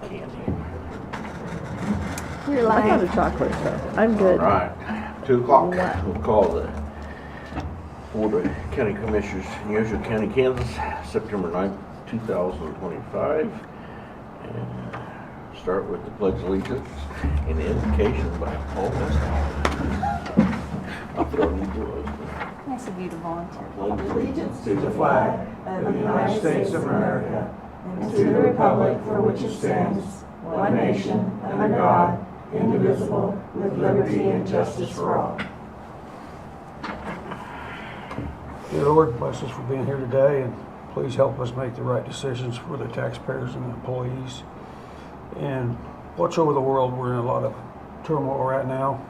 candy. You're lying. I got a chocolate, so I'm good. All right, 2 o'clock. We'll call the Board of County Commissioners in Yazoo County, Kansas, September 9th, 2025. And start with the Pledge of Allegiance and the invocation by Paul Westall. I'll throw you to Nice of you to volunteer. Pledge allegiance to the flag of the United States of America and to the republic for which it stands, one nation, under God, indivisible, with liberty and justice for all. Dear Lord, bless us for being here today, and please help us make the right decisions for the taxpayers and the employees. And watch over the world. We're in a lot of turmoil right now,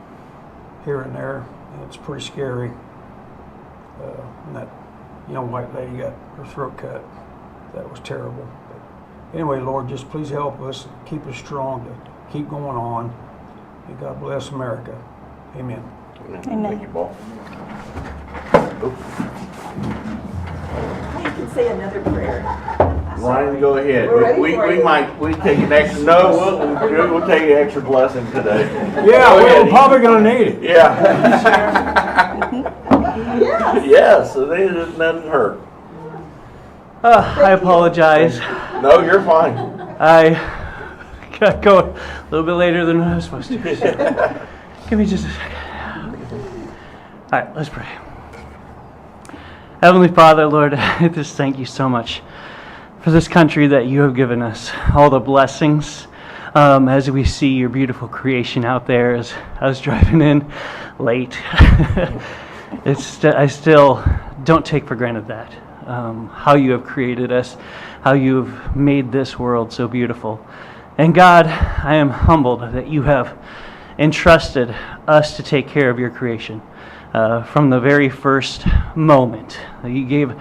here and there. And it's pretty scary. And that young white lady got her throat cut. That was terrible. But anyway, Lord, just please help us, keep us strong to keep going on. And God bless America. Amen. Amen. Amen. Thank you, Paul. You can say another prayer. Ryan, go ahead. We're ready We for you. might take an extra. No, we'll take an extra blessing today. Yeah, we're probably going to need it. Yeah. Yes, so they just doesn't hurt. I apologize. No, you're fine. I got going a little bit later than I was supposed to. Give me just a second. All right, let's pray. Heavenly Father, Lord, I just thank you so much for this country that you have given us, all the blessings as we see your beautiful creation out there. As I was driving in late, I still don't take for granted that, how you have created us, how you have made this world so beautiful. And God, I am humbled that you have entrusted us to take care of your creation. From the very first moment, you gave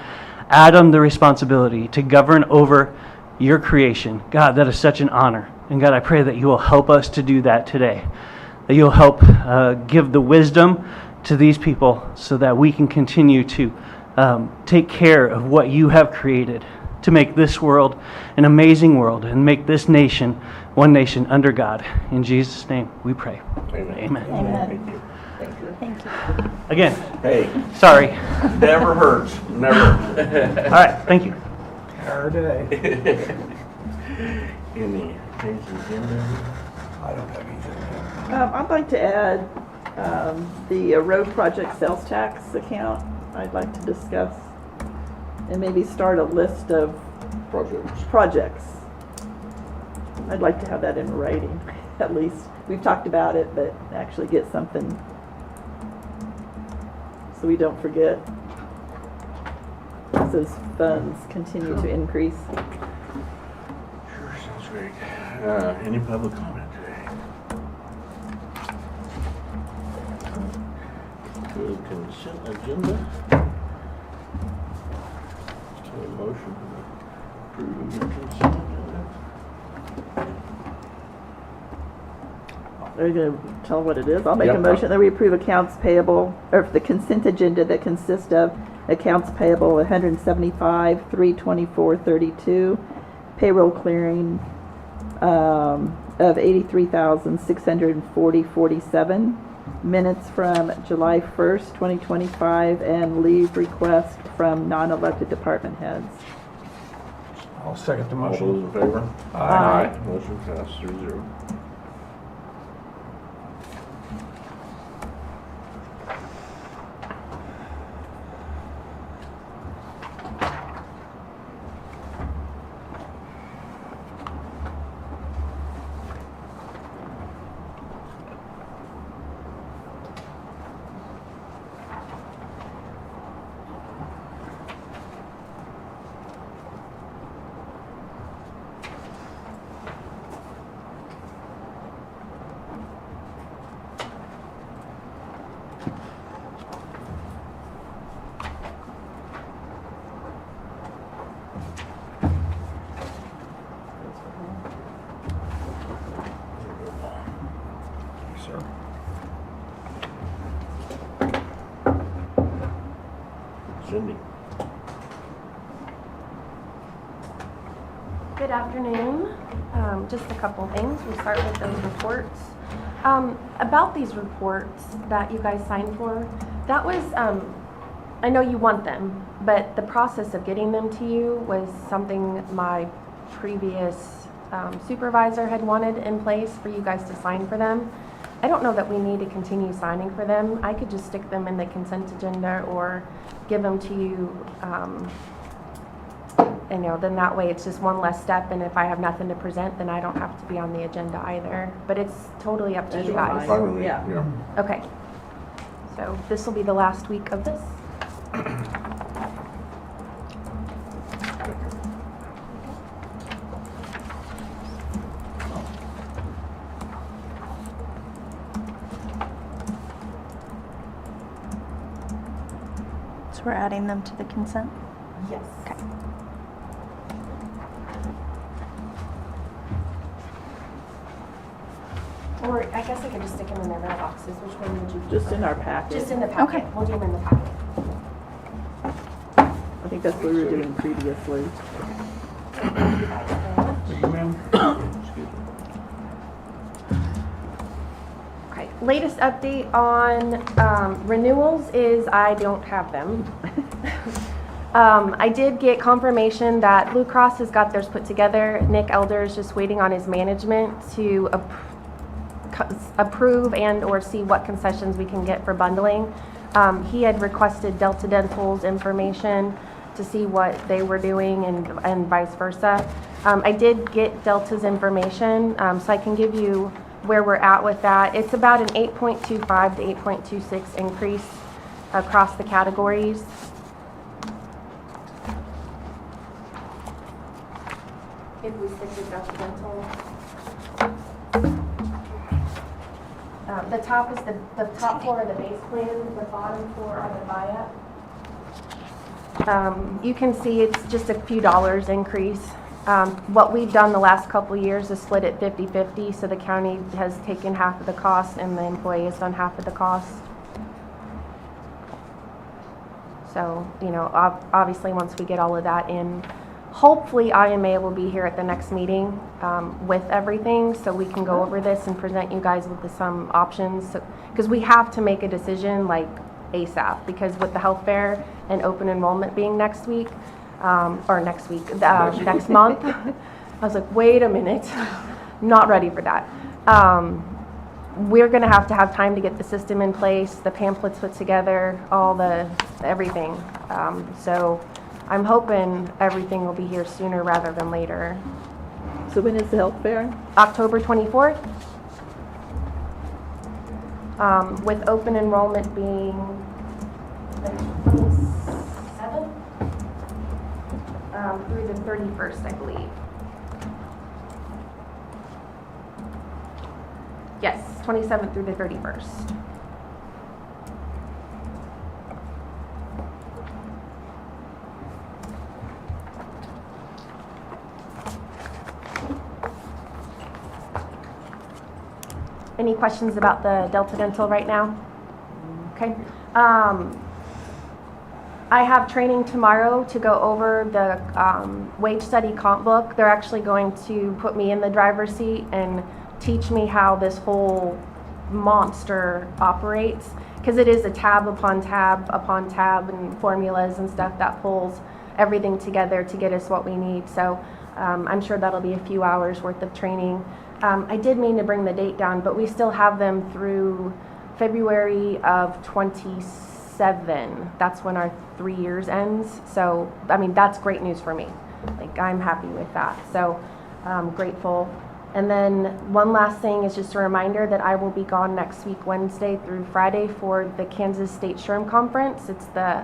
Adam the responsibility to govern over your creation. God, that is such an honor. And God, I pray that you will help us to do that today. That you'll help give the wisdom to these people so that we can continue to take care of what you have created to make this world an amazing world and make this nation one nation under God. In Jesus' name we pray. Amen. Amen. Amen. Thank you. Thank you. Again, Hey, sorry. never hurts. Never. All right, thank you. Our day. Any changes in there? I don't have anything. I'd like to add the road project sales tax account. I'd like to discuss and maybe start a list of projects. I'd like to have that in writing, at least. We've talked about it, but actually get something so we don't forget. As those funds continue to increase. Sure, sounds great. Any public comment today? To the consent agenda. A motion to approve the consent agenda. Are you going to tell what it is? I'll make Yep. a motion that we approve accounts payable, or the consent agenda that consists of accounts payable 175, 324, 32, payroll clearing of 83,640, 47, minutes from July 1st, 2025, and leave request from non-elected department heads. I'll second the All those motion. in favor? Aye. Motion passed 3-0. Yes, sir. Cindy. Good afternoon. Just a couple things. We'll start with those reports. About these reports that you guys signed for, that was, I know you want them, but the process of getting them to you was something my previous supervisor had wanted in place for you guys to sign for them. I don't know that we need to continue signing for them. I could just stick them in the consent agenda or give them to you, and then that way it's just one less step, and if I have nothing to present, then I don't have to be on the agenda either. But it's totally up to you guys. Fine with me, Yeah. Okay. So this will be the last week of this. So we're adding them to the consent? Yes. Okay. Or I guess I could just stick them in their mailboxes. Which one would you Just in prefer? our packet. Just in the packet. Okay. We'll do them in the packet. I think that's what we were doing previously. Thank you guys very much. Thank you, ma'am. Excuse me. Okay. Latest update on renewals is I don't have them. I did get confirmation that Blue Cross has got theirs put together. Nick Elder is just waiting on his management to approve and or see what concessions we can get for bundling. He had requested Delta Dental's information to see what they were doing and vice versa. I did get Delta's information, so I can give you where we're at with that. It's about an 8.25 to 8.26 increase across the categories. If we stick with Delta Dental. The top is the top floor of the base plan, the bottom floor are the buy-up. You can see it's just a few dollars increase. What we've done the last couple of years is split it 50-50, so the county has taken half of the cost and the employee has done half of the cost. So, obviously once we get all of that in, hopefully IMA will be here at the next meeting with everything, so we can go over this and present you guys with some options. Because we have to make a decision like ASAP, because with the health fair and open enrollment being next week, next month, I was like, wait a minute, not ready for that. We're going to have time to get the system in place, the pamphlets put together, everything. So I'm hoping everything will be here sooner rather than later. So when is the health fair? October 24th, with open enrollment being the 27th through the 31st, I believe. Yes, 27th through the 31st. Any questions about the Delta Dental right now? Okay. I have training tomorrow to go over the wage study comp book. They're actually going to put me in the driver's seat and teach me how this whole monster operates, because it is a tab upon tab upon tab and formulas and stuff that pulls everything together to get us what we need. So I'm sure that'll be a few hours worth of training. I did mean to bring the date down, but we still have them through February of 27. That's when our 3 years ends. So, that's great news for me. I'm happy with that. So, I'm grateful. And then one last thing is just a reminder that I will be gone next week, Wednesday through Friday, for the Kansas State SHRM Conference. It's the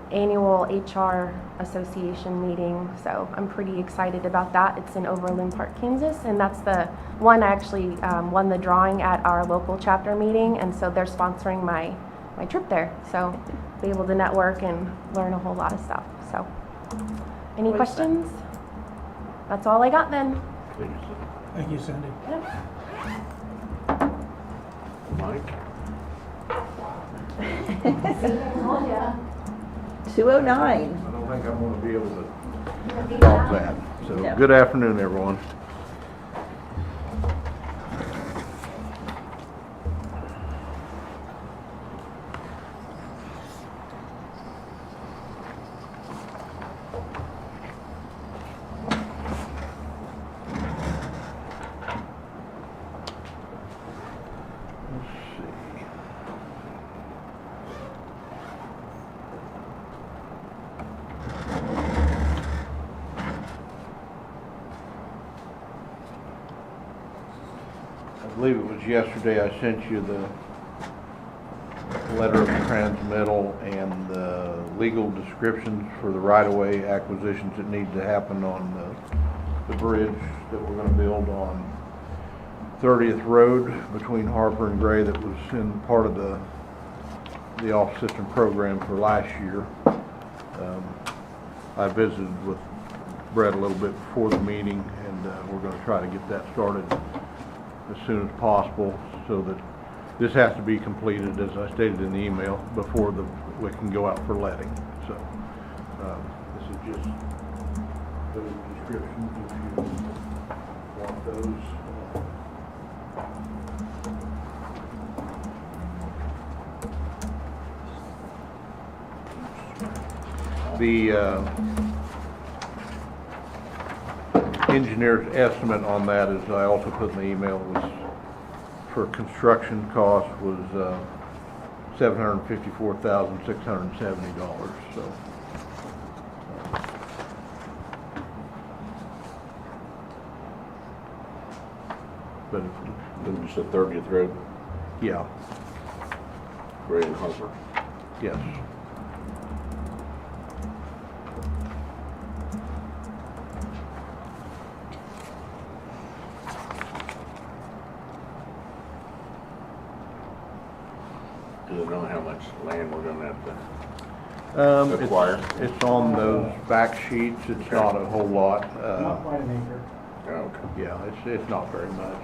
annual HR Association meeting, so I'm pretty excited about that. It's in Overland Park, Kansas, and that's the one I actually won the drawing at our local chapter meeting, and so they're sponsoring my trip there, so be able to network and learn a whole lot of stuff. So, any questions? That's all I got then. Thank you, Cindy. Mike? 209. I don't think I'm gonna be able to top that, So, No. good afternoon, everyone. Let's see. I believe it was yesterday I sent you the letter of transmittal and the legal descriptions for the right-of-way acquisitions that need to happen on the bridge that we're gonna build on 30th Road between Harper and Gray that was in part of the off-system program for last year. I visited with Brett a little bit before the meeting, and we're gonna try to get that started as soon as possible, so that this has to be completed, as I stated in the email, before we can go out for letting. So, this is just those descriptions if you want those. The engineer's estimate on that, as I also put in the email, was for construction cost was $754,670. So, but Then you said 30th Road, yeah, Gray and Harper. yes. Do they know how much land we're gonna have to? Acquire? It's on those back sheets. It's not a whole lot. Not quite an acre. Oh, okay. Yeah, it's not very much.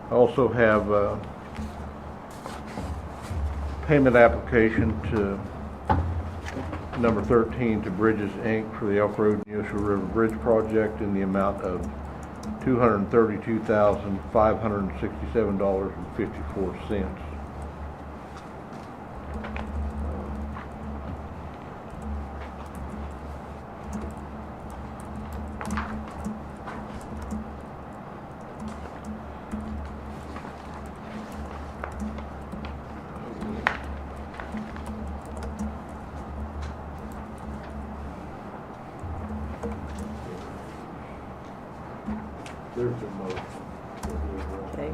I also have a payment application to number 13 to Bridges, Inc. for the Elk Road Neosho River Bridge project in the amount of $232,567.54. There's a motion. Okay.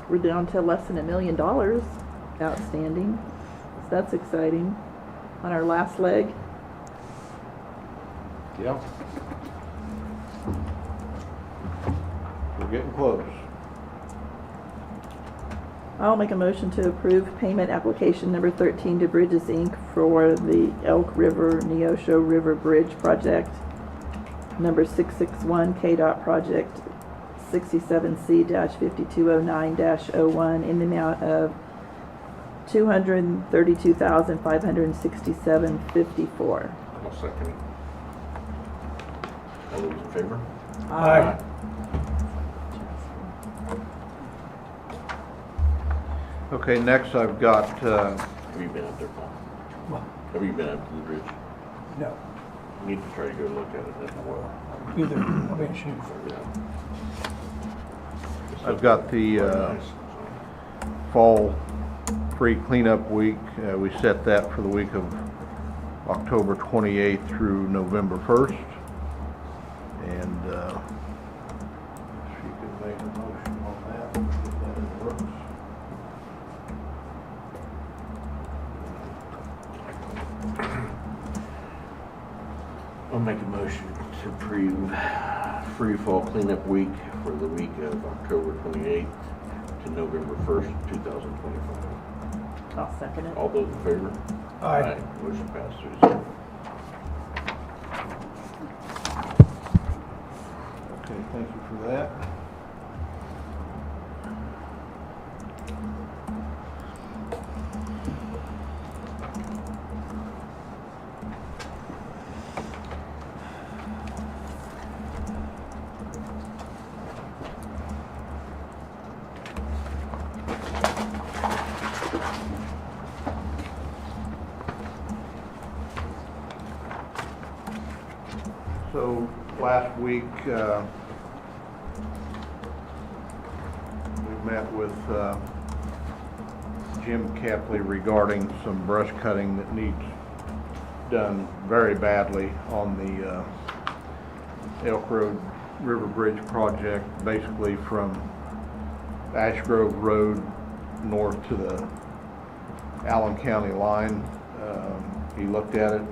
We're down to less than $1 million outstanding. So that's exciting. On our last leg. Yeah. We're getting close. I'll make a motion to approve payment application number 13 to Bridges, Inc. for the Elk River Neosho River Bridge project, number 661 KDOT project 67C-5209-01 in the amount of $232,567.54. I'll second it. All those in favor? Aye. Okay, next I've got, Have you been up there, Paul? Have you been up to the bridge? No, You need to try to go look at it as well. either, I mean, shoot. Yeah. I've got the Very nice. fall free cleanup week. We set that for the week of October 28th through November 1st. And if you could make a motion on that, get that in the works. I'll make a motion to approve free fall cleanup week for the week of October 28th to November 1st, 2025. I'll second it. All those in favor? Aye. Motion passed 3-0. Okay, thank you for that. So last week, we met with Jim Kepley regarding some brush cutting that needs done very badly on the Elk Road River Bridge project, basically from Ash Grove Road north to the Allen County line. He looked at it,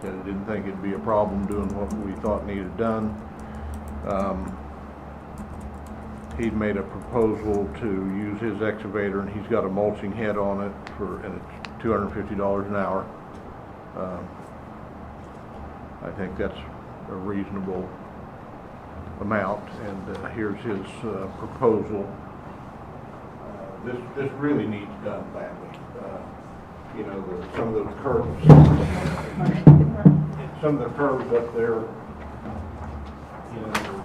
said he didn't think it'd be a problem doing what we thought needed done. He'd made a proposal to use his excavator, and he's got a mulching head on it and it's $250 an hour. I think that's a reasonable amount, and here's his proposal. This really needs done badly. You know, some of those curves, some of the curves up there, you know,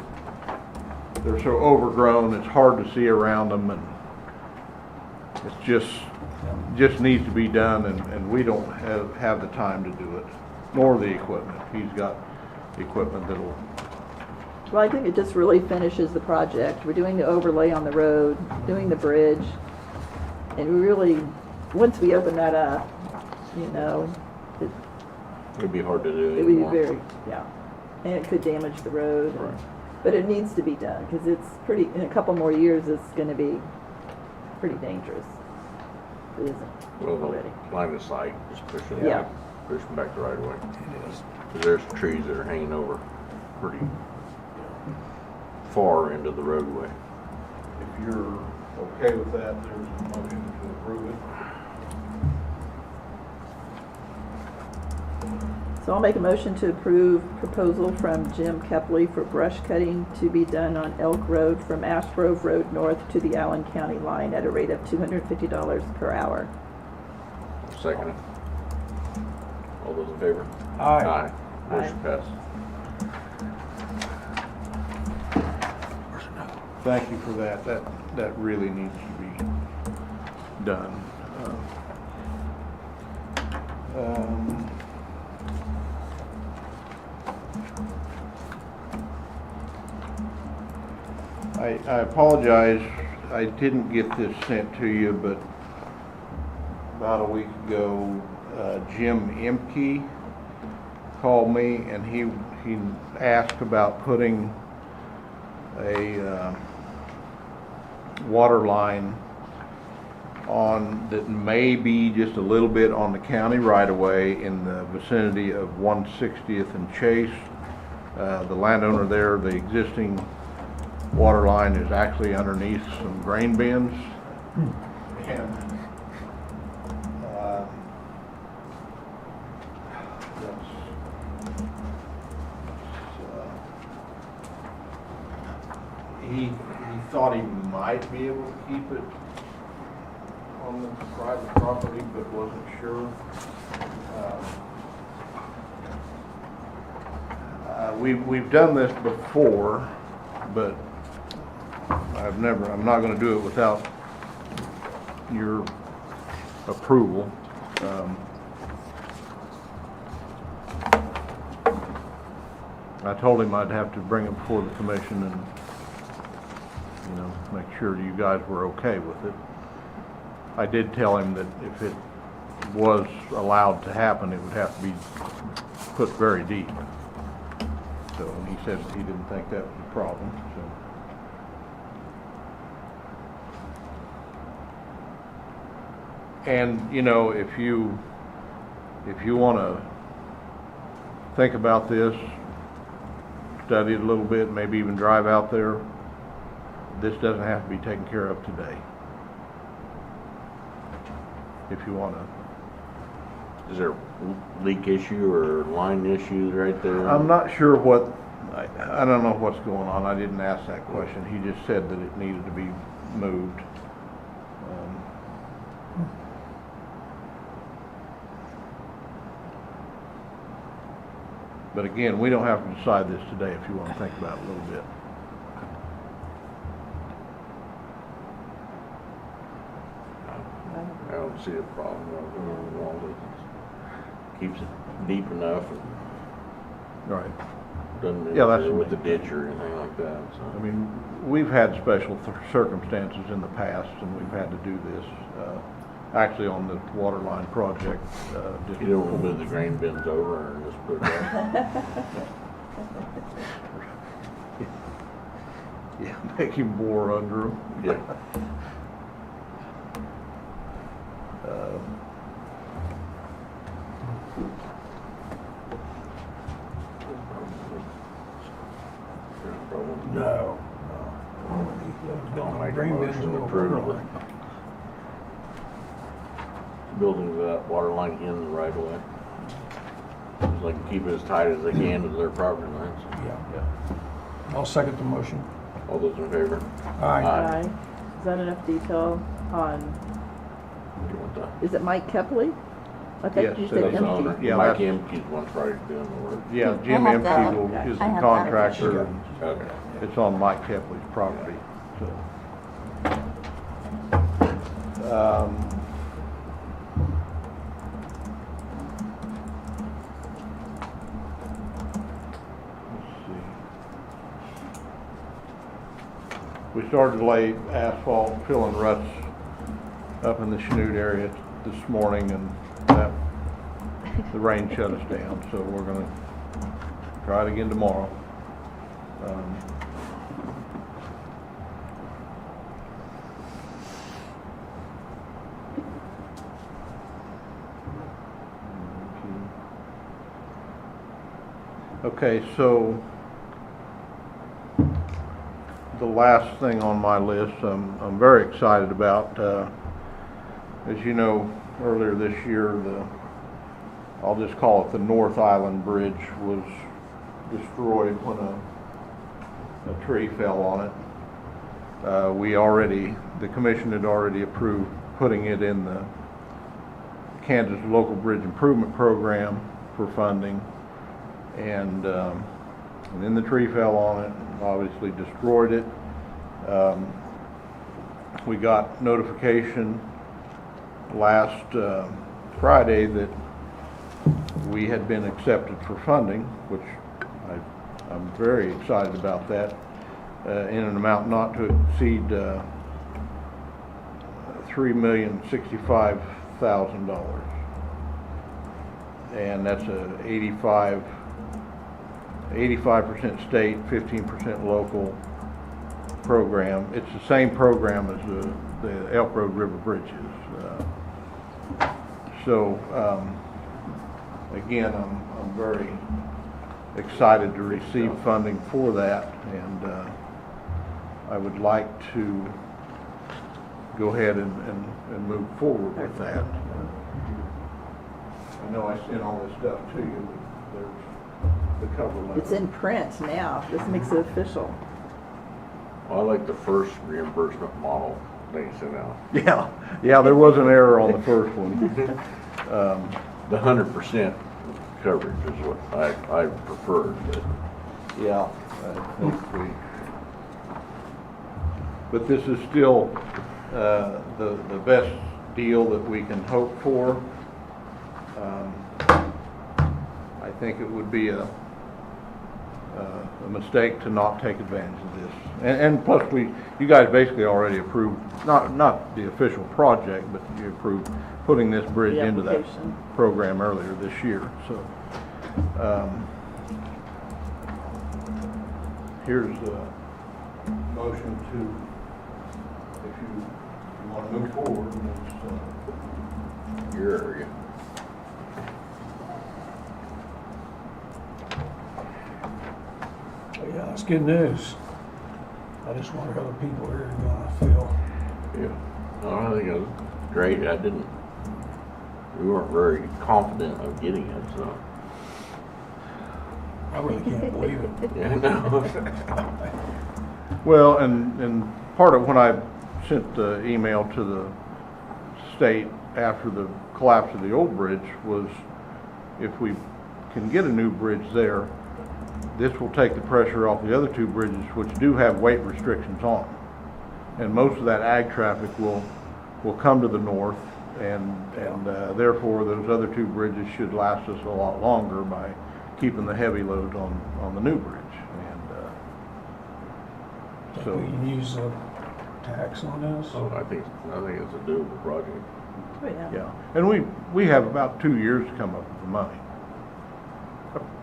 they're so overgrown, it's hard to see around them, and it's just needs to be done, and we don't have the time to do it, nor the equipment. He's got equipment that'll. Well, I think it just really finishes the project. We're doing the overlay on the road, doing the bridge, and we really, once we open that up, you know, It'd be hard to do it would be anymore. very, yeah. And it could damage the road. Right. But it needs to be done, because it's pretty, in a couple more years, it's gonna be pretty dangerous. It isn't Well, already. the line of sight, just pushing it Yeah. back, pushing back the right away. It is. 'Cause there's trees that are hanging over pretty far into the roadway. If you're okay with that, there's a motion to approve it. So I'll make a motion to approve proposal from Jim Kepley for brush cutting to be done on Elk Road from Ash Grove Road north to the Allen County line at a rate of $250 per hour. Second it. All those in favor? Aye. Motion passed. Thank you for that. That really needs to be done. I apologize, I didn't get this sent to you, but about a week ago, Jim Emke called me, and he asked about putting a water line on that may be just a little bit on the county right of way in the vicinity of 160th and Chase. The landowner there, the existing water line is actually underneath some grain bins. And he thought he might be able to keep it on the private property, but wasn't sure. We've done this before, but I'm not going to do it without your approval. I told him I'd have to bring it before the commission and, you know, make sure you guys were okay with it. I did tell him that if it was allowed to happen, it would have to be put very deep. So, and he said he didn't think that was a problem, so. And, you know, if you want to think about this, study it a little bit, maybe even drive out there. This doesn't have to be taken care of today. If you want to. Is there a leak issue or line issue right there? I'm not sure what, I don't know what's going on. I didn't ask that question. He just said that it needed to be moved. But again, we don't have to decide this today if you want to think about it a little bit. I don't see a problem with it. All it keeps it deep enough and Right. doesn't Yeah, that's interfere with the the main ditch or anything like that, I so. mean, we've had special circumstances in the past, and we've had to do this, actually on the water line project. Just You don't want to move the grain bins over and just put it up. Yeah, make him bore under them. Yeah. There's a problem. No. I'll make a Green bins motion to will approve override. it. Building that water line in the right of way. Just like keep it as tight as they can to their property lines. Yeah. I'll second the motion. All those in favor? Aye. Aye. Is that enough detail on, You want that? is it Mike Kepley? I think Yes, you it said That's the owner. empty. Yeah, Mike that's- Emke's one Friday doing the work. Yeah, Jim I have that. Emke is I the have that. contractor, and Okay. it's on Mike Kepley's property, so. Let's see. We started to lay asphalt, filling ruts up in the Chanute area this morning, and the rain shut us down, so we're gonna try it again tomorrow. Okay, so the last thing on my list, I'm very excited about. As you know, earlier this year, I'll just call it the North Island Bridge was destroyed when a tree fell on it. The commission had already approved putting it in the Kansas Local Bridge Improvement Program for funding. And then the tree fell on it, and obviously destroyed it. We got notification last Friday that we had been accepted for funding, which I'm very excited about that, in an amount not to exceed $3,065,000. And that's a 85% state, 15% local program. It's the same program as the Elk Road River Bridges. Again, I'm very excited to receive funding for that, and I would like to go ahead and move forward with that. I know I sent all this stuff to you, but there's the cover letter. It's in print now. This makes it official. Well, I like the first reimbursement model they sent out. Yeah, there was an error on the first one. The 100% coverage is what I preferred, but Yeah, I think but this is still the best deal that we can hope for. I think it would be a mistake to not take advantage of this. And plus, you guys basically already approved, not the official project, but you approved putting this bridge The into that application. program earlier this year. So here's a motion to, if you want to move forward, your area. Yeah, it's good news. I just wonder how the people here are gonna feel. Yeah. No, I think it was great. We weren't very confident of getting it, so. I really can't believe it. Yeah, no. Well, and part of when I sent the email to the state after the collapse of the old bridge was if we can get a new bridge there, this will take the pressure off the other two bridges which do have weight restrictions on them. And most of that ag traffic will come to the north and therefore those other two bridges should last us a lot longer by keeping the heavy loads on the new bridge. And So we can use a tax on this. Oh, I think it's a doable project. Oh, yeah. yeah, and we have about 2 years to come up with the money.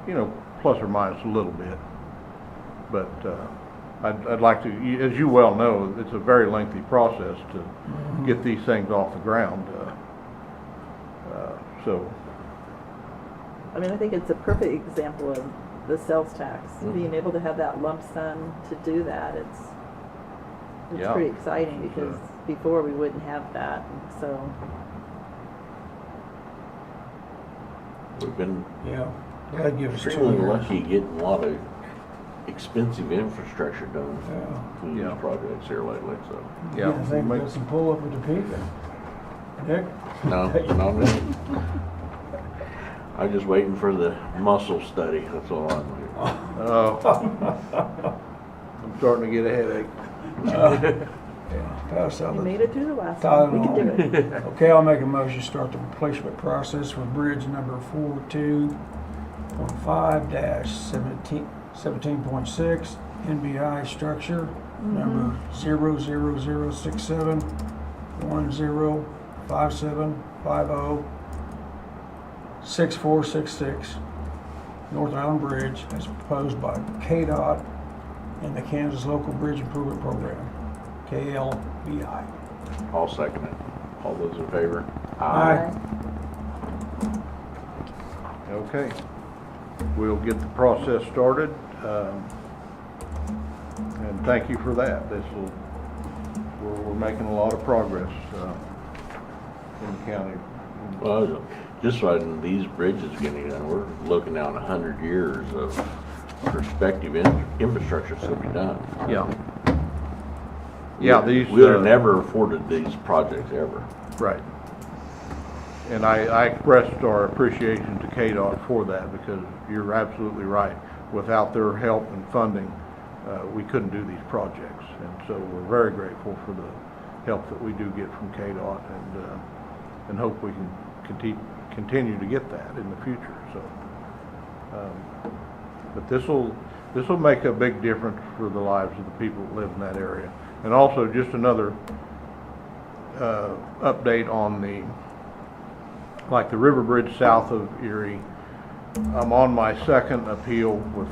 You know, plus or minus a little bit. But I'd like to, as you well know, it's a very lengthy process to get these things off the ground. So, I mean, I think it's a perfect example of the sales tax, Mhm. being able to have that lump sum to do that. It's Yeah. pretty exciting because before we wouldn't have that, and so. We've been Yeah, that'd give us 2 extremely years. lucky getting a lot of expensive infrastructure done Yeah. through Yeah. these projects here lately, so. yeah. I think we got some pull up at Topeka. Nick? No, not me. I'm just waiting for the muscle study, that's all I'm doing. I'm starting to get a headache. Yeah, pass out You the made it through the last one. We can do it. Okay, I'll make a motion to start the replacement process for bridge number 42.5-17.6, NBI structure number 000671057506466, North Island Bridge, as proposed by KDOT and the Kansas Local Bridge Improvement Program, KLBI. I'll second it. All those in favor? Aye. Okay, we'll get the process started, and thank you for that. We're making a lot of progress in the county. Well, just like these bridges getting done, we're looking down 100 years of prospective infrastructure to be done. Yeah. Yeah, these. We would have never afforded these projects ever. Right. And I expressed our appreciation to KDOT for that because you're absolutely right. Without their help and funding, we couldn't do these projects. And so we're very grateful for the help that we do get from KDOT and hope we can continue to get that in the future. So, but this will make a big difference for the lives of the people that live in that area. And also just another update on the River Bridge south of Erie. I'm on my second appeal with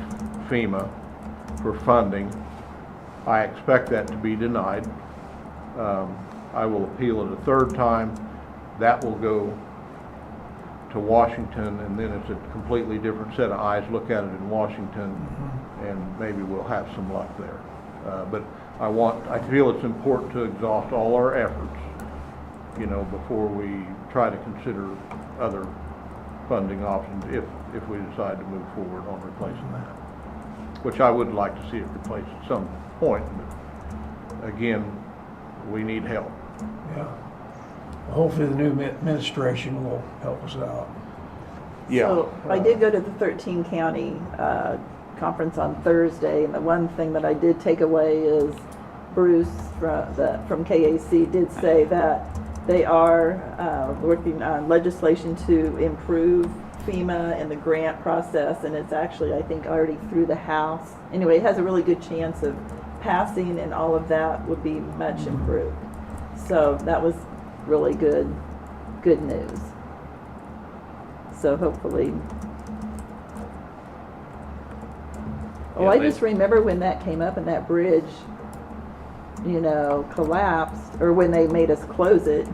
FEMA for funding. I expect that to be denied. I will appeal it a third time. That will go to Washington, and then it's a completely different set of eyes look at it in Washington, and maybe we'll have some luck there. But I feel it's important to exhaust all our efforts, before we try to consider other funding options if we decide to move forward on replacing that, which I would like to see it replaced at some point. But again, we need help. Yeah. Hopefully the new administration will help us out. Yeah. So I did go to the 13 county conference on Thursday, and the one thing that I did take away is Bruce from KAC did say that they are working on legislation to improve FEMA and the grant process, and it's actually, I think, already through the House. Anyway, it has a really good chance of passing, and all of that would be much improved. So that was really good news. So hopefully. Yeah, I just remember when that came up and that bridge, collapsed, or when they made us close it,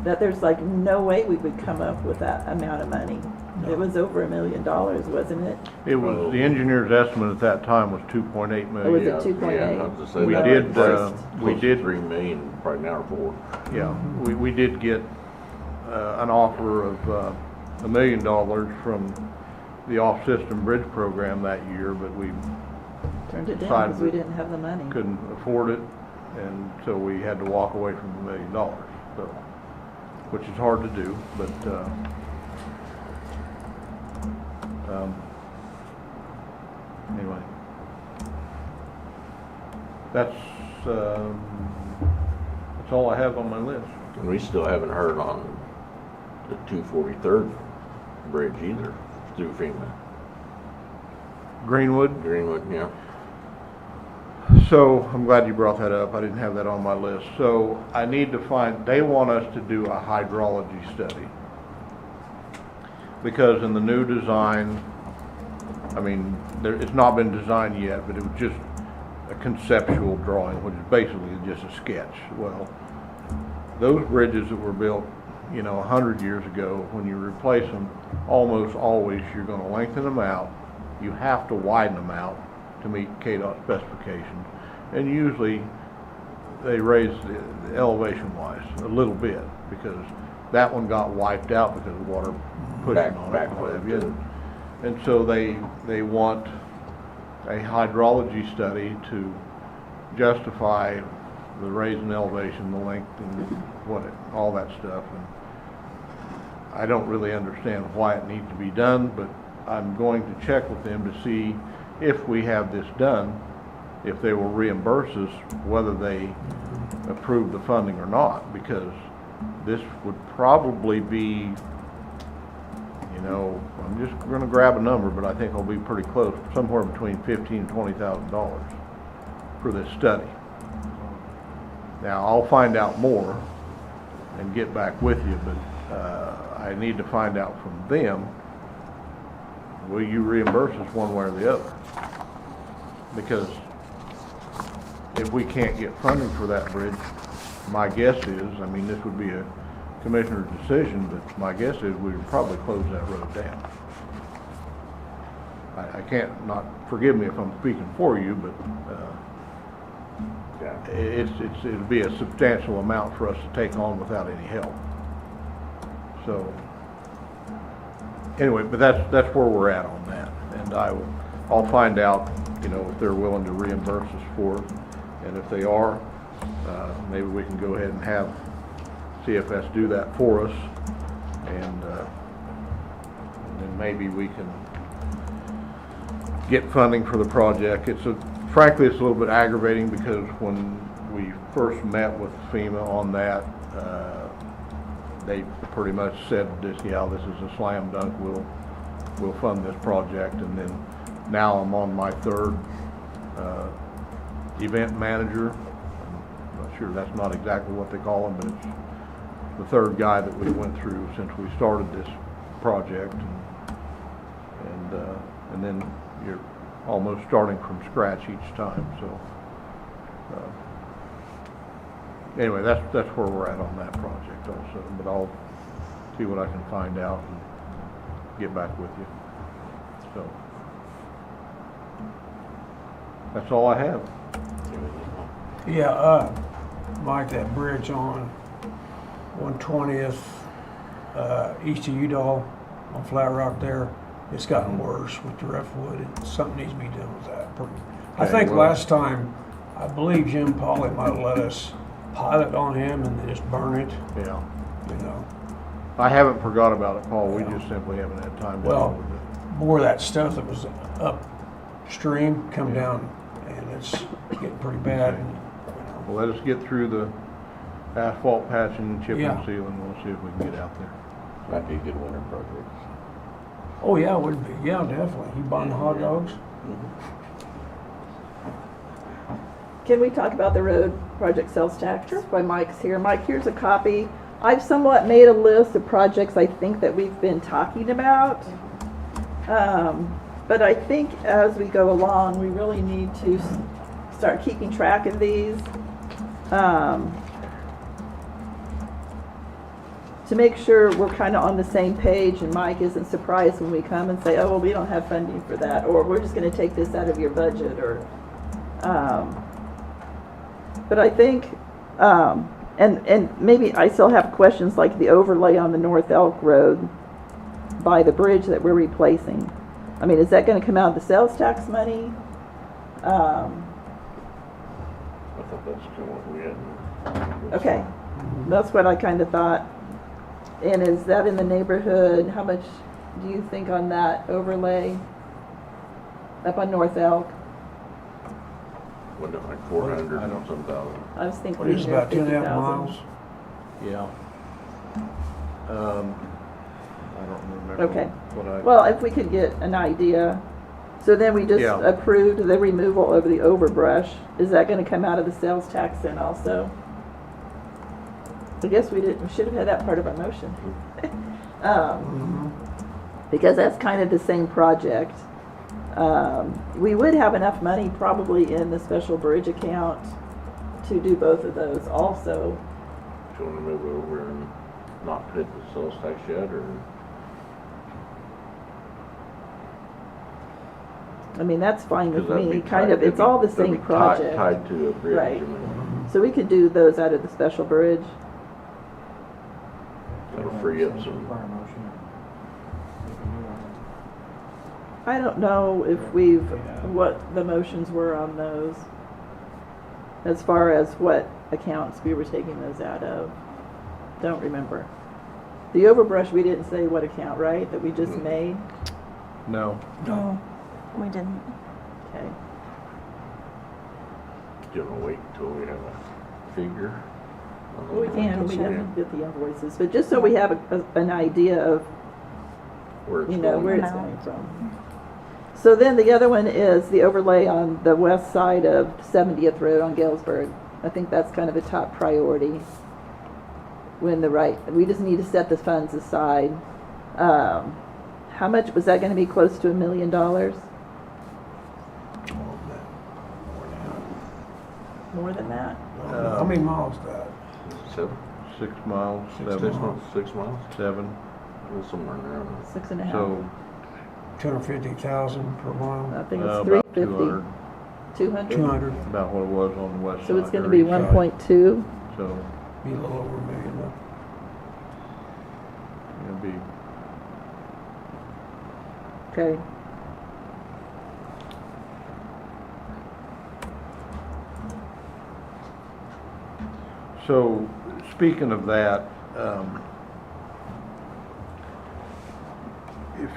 that there's like no way we would come up with that amount of money. It was over $1 million, wasn't it? It was, the engineer's estimate at that time was 2.8 Or was million. it 2.8? Yeah, I was gonna say We that did, price we close to did- 3 million, probably now or 4. Yeah, we did get an offer of $1 million from the off-system bridge program that year, but we Turned it down Decided because we that didn't have the money. couldn't afford it, and so we had to walk away from $1 million, so, which is hard to do, but, anyway. That's all I have on my list. And we still haven't heard on the 243rd bridge either through FEMA. Greenwood, Greenwood, yeah. so I'm glad you brought that up. I didn't have that on my list. So I need to find, they want us to do a hydrology study. Because in the new design, I mean, it's not been designed yet, but it was just a conceptual drawing, which is basically just a sketch. Well, those bridges that were built, 100 years ago, when you replace them, almost always you're going to lengthen them out. You have to widen them out to meet KDOT specifications, and usually they raise the elevation-wise a little bit, because that one got wiped out because of water pushing on it. Backward, too. And so they want a hydrology study to justify the raise in elevation, the length, and all that stuff. And I don't really understand why it needs to be done, but I'm going to check with them to see if we have this done, if they will reimburse us, whether they approve the funding or not, because this would probably be, I'm just going to grab a number, but I think I'll be pretty close, somewhere between $15,000 and $20,000 for this study. Now, I'll find out more and get back with you, but I need to find out from them, will you reimburse us one way or the other? Because if we can't get funding for that bridge, my guess is, this would be a commissioner's decision, but my guess is we would probably close that road down. I can't, not, forgive me if I'm speaking for you, but it'd be a substantial amount for us to take on without any help. So, anyway, but that's where we're at on that, and I'll find out, if they're willing to reimburse us for it, and if they are, maybe we can go ahead and have CFS do that for us, and then maybe we can get funding for the project. Frankly, it's a little bit aggravating, because when we first met with FEMA on that, they pretty much said this is a slam dunk, we'll fund this project, and then now I'm on my third event manager. I'm not sure that's not exactly what they call them, but it's the third guy that we went through since we started this project, and then you're almost starting from scratch each time. So anyway, that's where we're at on that project also. But I'll see what I can find out and get back with you. So that's all I have. Yeah, Mike, that bridge on 120th, east of Udall on Flat Rock there, it's gotten worse with the driftwood, and something needs to be done with that. I Okay, think well- last time, I believe Jim Polly might have let us pilot on him and then just burn it, Yeah. I I haven't forgot about it, Paul. We just simply haven't had time to Well- deal with it. more of that stuff that was upstream come down, and it's getting pretty bad. And, Well, let us get through the asphalt patching, chip Yeah. and sealing. We'll see if we can get out there. Might be a good winter project. oh yeah, it would be. Yeah, definitely. You buying the hot dogs? Can we talk about the road project sales tax? Why Mike's here. Mike, here's a copy. I've somewhat made a list of projects I think that we've been talking about. But I think as we go along, we really need to start keeping track of these. to make sure we're kind of on the same page and Mike isn't surprised when we come and say, oh, well, we don't have funding for that, or we're just gonna take this out of your budget, or, but I think, and maybe I still have questions like the overlay on the North Elk Road by the bridge that we're replacing. I mean, is that gonna come out of the sales tax money? I thought that's kind of what we had. Okay, that's what I kind of thought. And is that in the neighborhood? How much do you think on that overlay up on North Elk? Wasn't it like 400 and some thousand? I was thinking What is it, about 2.5 50,000. miles? Yeah. I don't remember. Okay. What I. Well, if we could get an idea. So then we just Yeah. approved the removal of the overbrush. Is that gonna come out of the sales tax then also? I guess we should have had that part of our motion. Because that's kind of the same project. We would have enough money probably in the special bridge account to do both of those also. Do you want to move over and not hit the sales tax yet, or? I mean, that's fine with 'Cause that'd me, be kind tied- of, it's all the that'd same be project. Tied to a bridge. Right. I mean, So we could do those out of the special bridge. that'll free up some. I don't know if what the motions were on those. As far as what accounts we were taking those out of. Don't remember. The overbrush, we didn't say what account, right, that we just Mhm. made? No. No, we didn't. Okay. Do you want to wait until we have a figure? Well, we can, we Sure. can get the invoices, but just so we have an idea of, Where it's you know, going. where it's Amount. coming from. So then the other one is the overlay on the west side of 70th Road on Galesburg. I think that's kind of a top priority. We just need to set the funds aside. How much, was that gonna be close to $1 million? More than that? How many miles is that? 7, 6 miles, 7 6 miles, miles, 6 miles? 7. Well, somewhere in there. 6.5. So, 250,000 per I mile? think it's about 350. 200, 200? 200, about what it was on the west side. So it's gonna or be east side. 1.2? So, be a little over $1 million though. it'll be, Okay. so, speaking of that,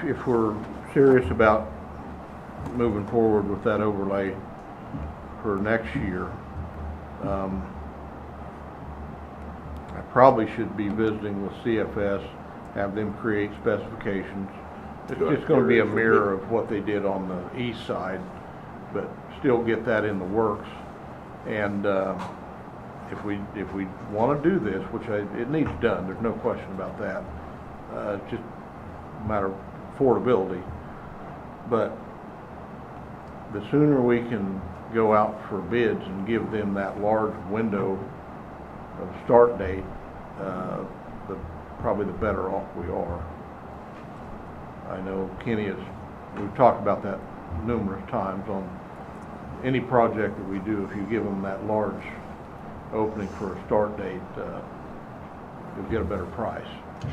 if we're serious about moving forward with that overlay for next year, I probably should be visiting with CFS, have them create specifications. It's just gonna be a mirror of what they did on the east side, but still get that in the works. And, if we wanna do this, which it needs done, there's no question about that, it's just a matter of affordability. But the sooner we can go out for bids and give them that large window of start date, probably the better off we are. I know Kenny we've talked about that numerous times on any project that we do. If you give them that large opening for a start date, you'll get a better price.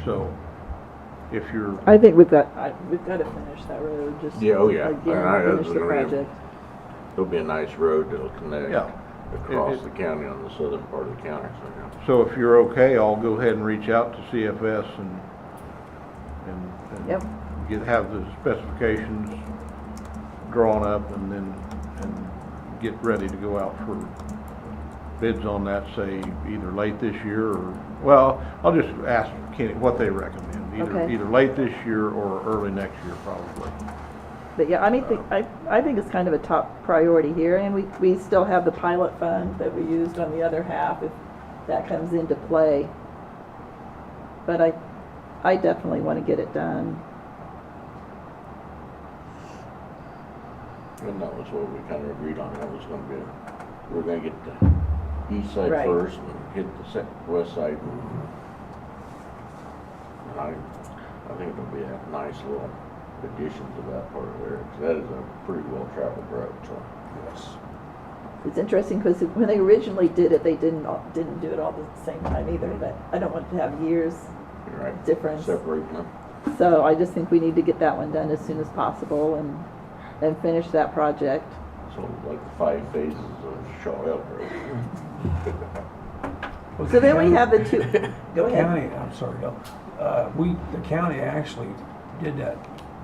So if you're, I think we've got to finish that road, just. Yeah, oh, yeah. Again, And I- finish the it's gonna be- project. It'll be a nice road that'll connect Yeah. across It- the county on the southern part of the county. so if you're okay, I'll go ahead and reach out to CFS and Yep. have the specifications drawn up and get ready to go out for bids on that, say either late this year or, well, I'll just ask Kenny what they recommend. Okay. Either late this year or early next year probably. But yeah, I mean, I think it's kind of a top priority here, and we still have the pilot fund that we used on the other half if that comes into play. But I definitely want to get it done. And that was what we kind of agreed on. That was going to be, we're going to get the east side Right. first and hit the west side. I think it'll be a nice little addition to that part of there, 'cause that is a pretty well-traveled road, so. Yes. It's interesting because when they originally did it, they didn't do it all at the same time either, but I don't want to have years You're right. difference. Separating them. So I just think we need to get that one done as soon as possible and finish that project. So like the 5 phases of Shaw Elk Road. Well, So then we county- have the two, go The ahead. county, I'm sorry, no. The county actually did that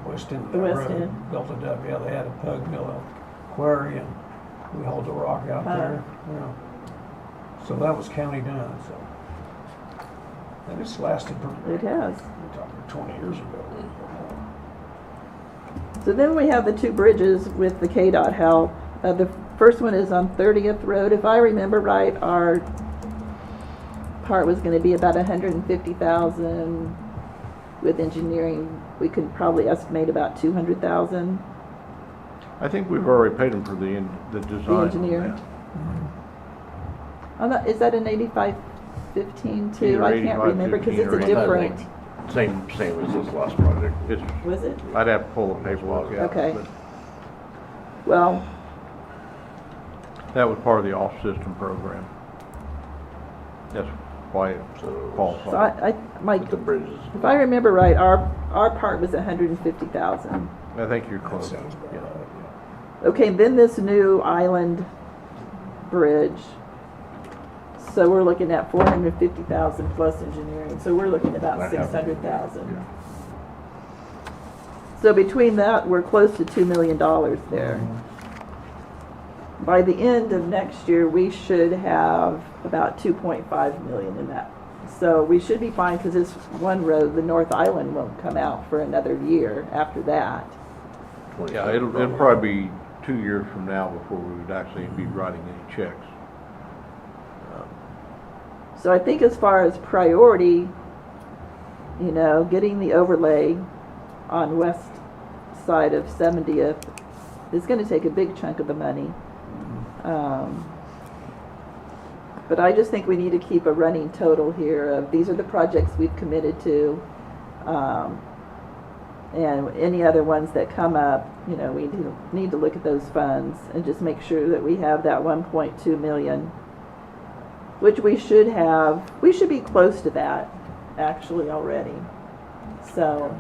west end of The that west road, end. built it up. Yeah, they had a pug mill, a quarry, and we hauled the rock out there. Yeah. So that was county done, so. And it's lasted pretty It good. has. We're talking 20 years ago. So then we have the two bridges with the KDOT help. The first one is on 30th Road. If I remember right, our part was going to be about 150,000. With engineering, we could probably estimate about 200,000. I think we've already paid them for the design on engineer. that. Is that an 8515 too? Either I can't remember because 8515 it's a or different. Same as this last project. Was it? I'd have to pull the paperwork out. Okay. But Well, that was part of the off-system program. That's why it So qualified. with the bridges. if I remember right, our part was 150,000. I think you're That close. sounds about Yeah. right, yeah. Okay, then this new island bridge. So we're looking at 450,000 plus engineering. So we're looking at about Might have to be, 600,000. yeah. So between that, we're close to $2 million there. By the end of next year, we should have about 2.5 million in that. So we should be fine because this one road, the North Island, won't come out for another year after that. Yeah, it'll probably be 2 years from now before we would actually be writing any checks. So I think as far as priority, you know, getting the overlay on west side of 70th is going to take a big chunk of the money. But I just think we need to keep a running total here of these are the projects we've committed to. And any other ones that come up, you know, we need to look at those funds and just make sure that we have that 1.2 million, which we should have. We should be close to that actually already. So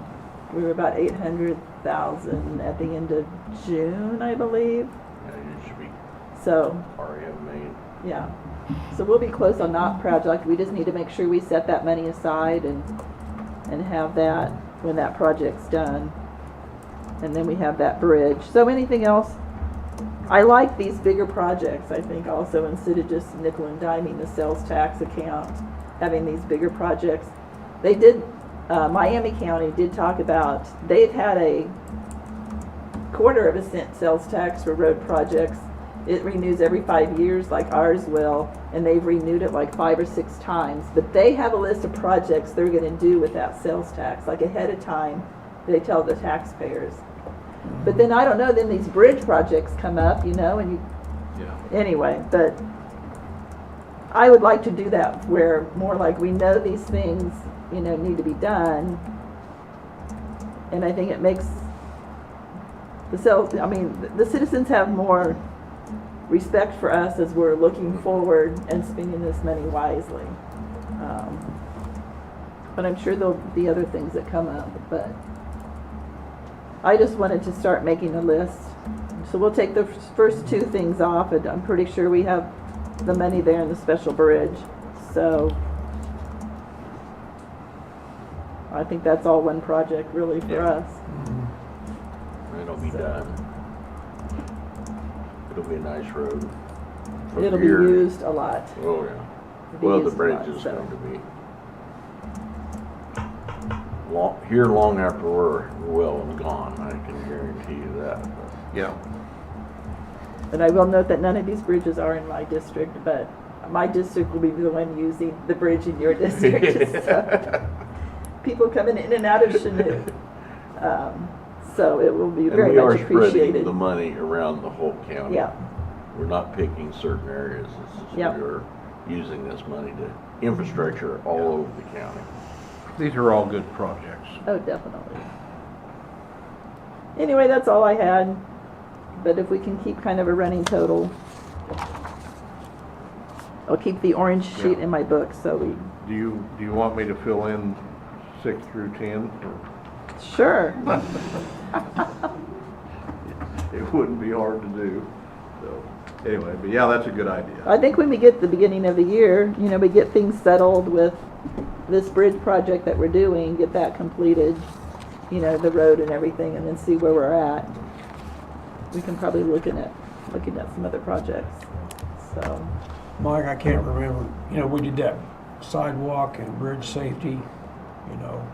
we were about 800,000 at the end of June, I believe. Yeah, you should be So already have made. yeah, so we'll be close on that project. We just need to make sure we set that money aside and have that when that project's done. And then we have that bridge. So anything else? I like these bigger projects, I think, also, instead of just nickel and diming the sales tax account, having these bigger projects. They did, Miami County did talk about, they've had a 1/4 cent sales tax for road projects. It renews every 5 years like ours will, and they've renewed it like 5 or 6 times. But they have a list of projects they're gonna do with that sales tax, like ahead of time, they tell the taxpayers. But then, I don't know, then these bridge projects come up, you know, and you, Yeah. anyway, but I would like to do that where more like we know these things, you know, need to be done. And I think it makes the citizens have more respect for us as we're looking forward and spending this money wisely. But I'm sure there'll be other things that come up, but I just wanted to start making a list. So we'll take the first 2 things off, and I'm pretty sure we have the money there in the special bridge. So I think that's all one project really for Yeah. us. It'll be done. It'll be a nice road. for It'll be years. used a lot. Oh, yeah. It'll be Well, the used a bridge lot, is so. going to be here long after we're well and gone, I can guarantee you that. But Yeah. And I will note that none of these bridges are in my district, but my district will be the one using the bridge in your district. So, people coming in and out of Chanute. So it will be And very we are much spreading appreciated. the money around the whole county. Yeah, We're not picking certain areas. It's just Yeah. we're using this money to infrastructure all over the county. These are all good projects. Oh, definitely. Anyway, that's all I had, but if we can keep kind of a running total, I'll keep the orange sheet Yeah. in my book, so we, Do you want me to fill in 6 through 10? sure. It wouldn't be hard to do. So anyway, but yeah, that's a good idea. I think when we get to the beginning of the year, you know, we get things settled with this bridge project that we're doing, get that completed, you know, the road and everything, and then see where we're at. We can probably looking at some other projects, so. Mike, I can't remember, you know, we did that sidewalk and bridge safety, you know.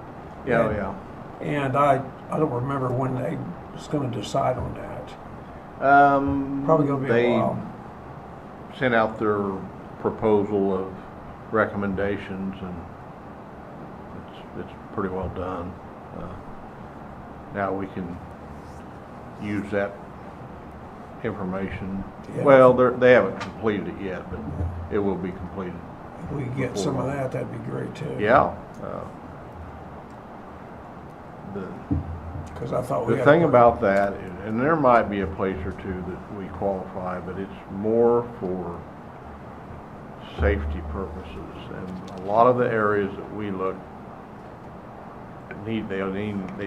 Yeah, and- yeah. And I don't remember when they was gonna decide on that. Probably gonna be a They while. sent out their proposal of recommendations, and it's pretty well done. Now we can use that information. Yeah. Well, they haven't completed it yet, but it will be completed. If we could get some of that, that'd be great too. Yeah. Because I thought we The had. thing about that, and there might be a place or two that we qualify, but it's more for safety purposes. And a lot of the areas that we look they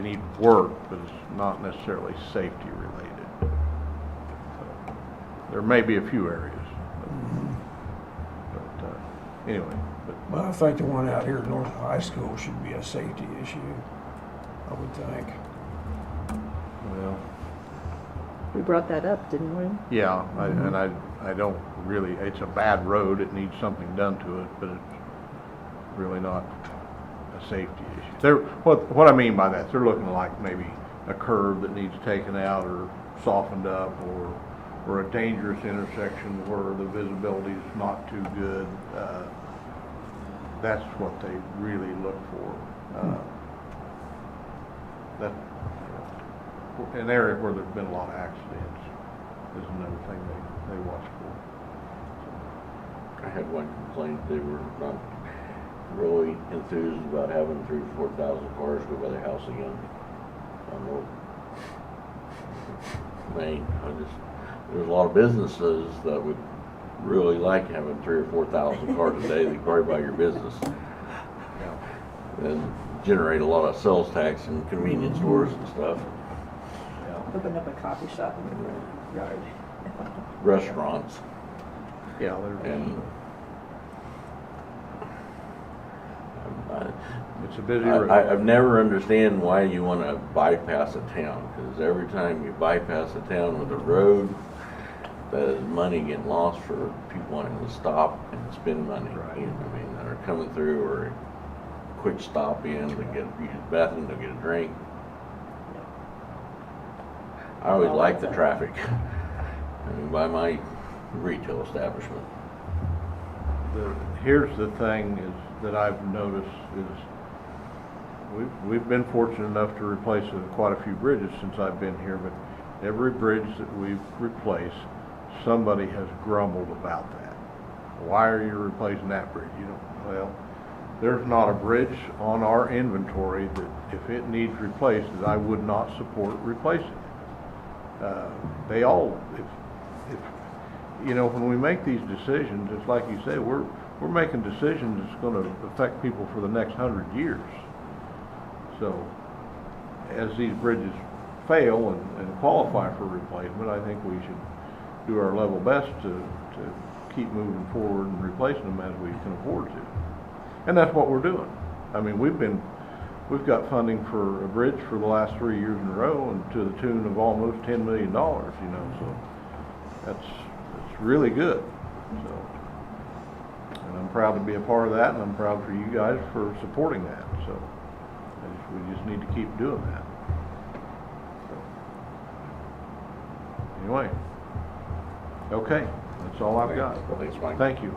need work, but it's not necessarily safety related. So, there may be a few areas, but anyway. Well, I think the one out here at North High School should be a safety issue, I would think. Well, We brought that up, didn't we? yeah, I don't really, it's a bad road, it needs something done to it, but it's really not a safety issue. What I mean by that, they're looking like maybe a curve that needs taken out or softened up, or a dangerous intersection where the visibility is not too good. That's what they really look for. An area where there's been a lot of accidents is another thing they watch for. I had one complaint, they were not really enthused about having 3,000 to 4,000 cars go by their house again. I don't know. Maine, there's a lot of businesses that would really like having 3,000 or 4,000 cars a day that go right by your business. And generate a lot of sales tax and convenience stores and stuff. Open up a coffee shop in the yard. Restaurants. Yeah, And it's a busy road. I've never understand why you want to bypass a town, because every time you bypass a town with a road, that is money getting lost for people wanting to stop and spend money. Right. You know, I mean, that are coming through or quick stop in to use the bathroom to get a drink. I always like the traffic. I mean, by my retail establishment. Here's the thing is that I've noticed is we've been fortunate enough to replace quite a few bridges since I've been here, but every bridge that we've replaced, somebody has grumbled about that. Why are you replacing that bridge? You don't, well, there's not a bridge on our inventory that if it needs replaced, that I would not support replacing it. They all, if you know, when we make these decisions, it's like you say, we're making decisions that's going to affect people for the next 100 years. So, as these bridges fail and qualify for replacement, I think we should do our level best to keep moving forward and replacing them as we can afford to. And that's what we're doing. I mean, we've got funding for a bridge for the last 3 years in a row, and to the tune of almost $10 million, you know, so that's really good. So, and I'm proud to be a part of that, and I'm proud for you guys for supporting that. So we just need to keep doing that. So, anyway, okay, that's all I've got. Thanks, Mike. Thank you.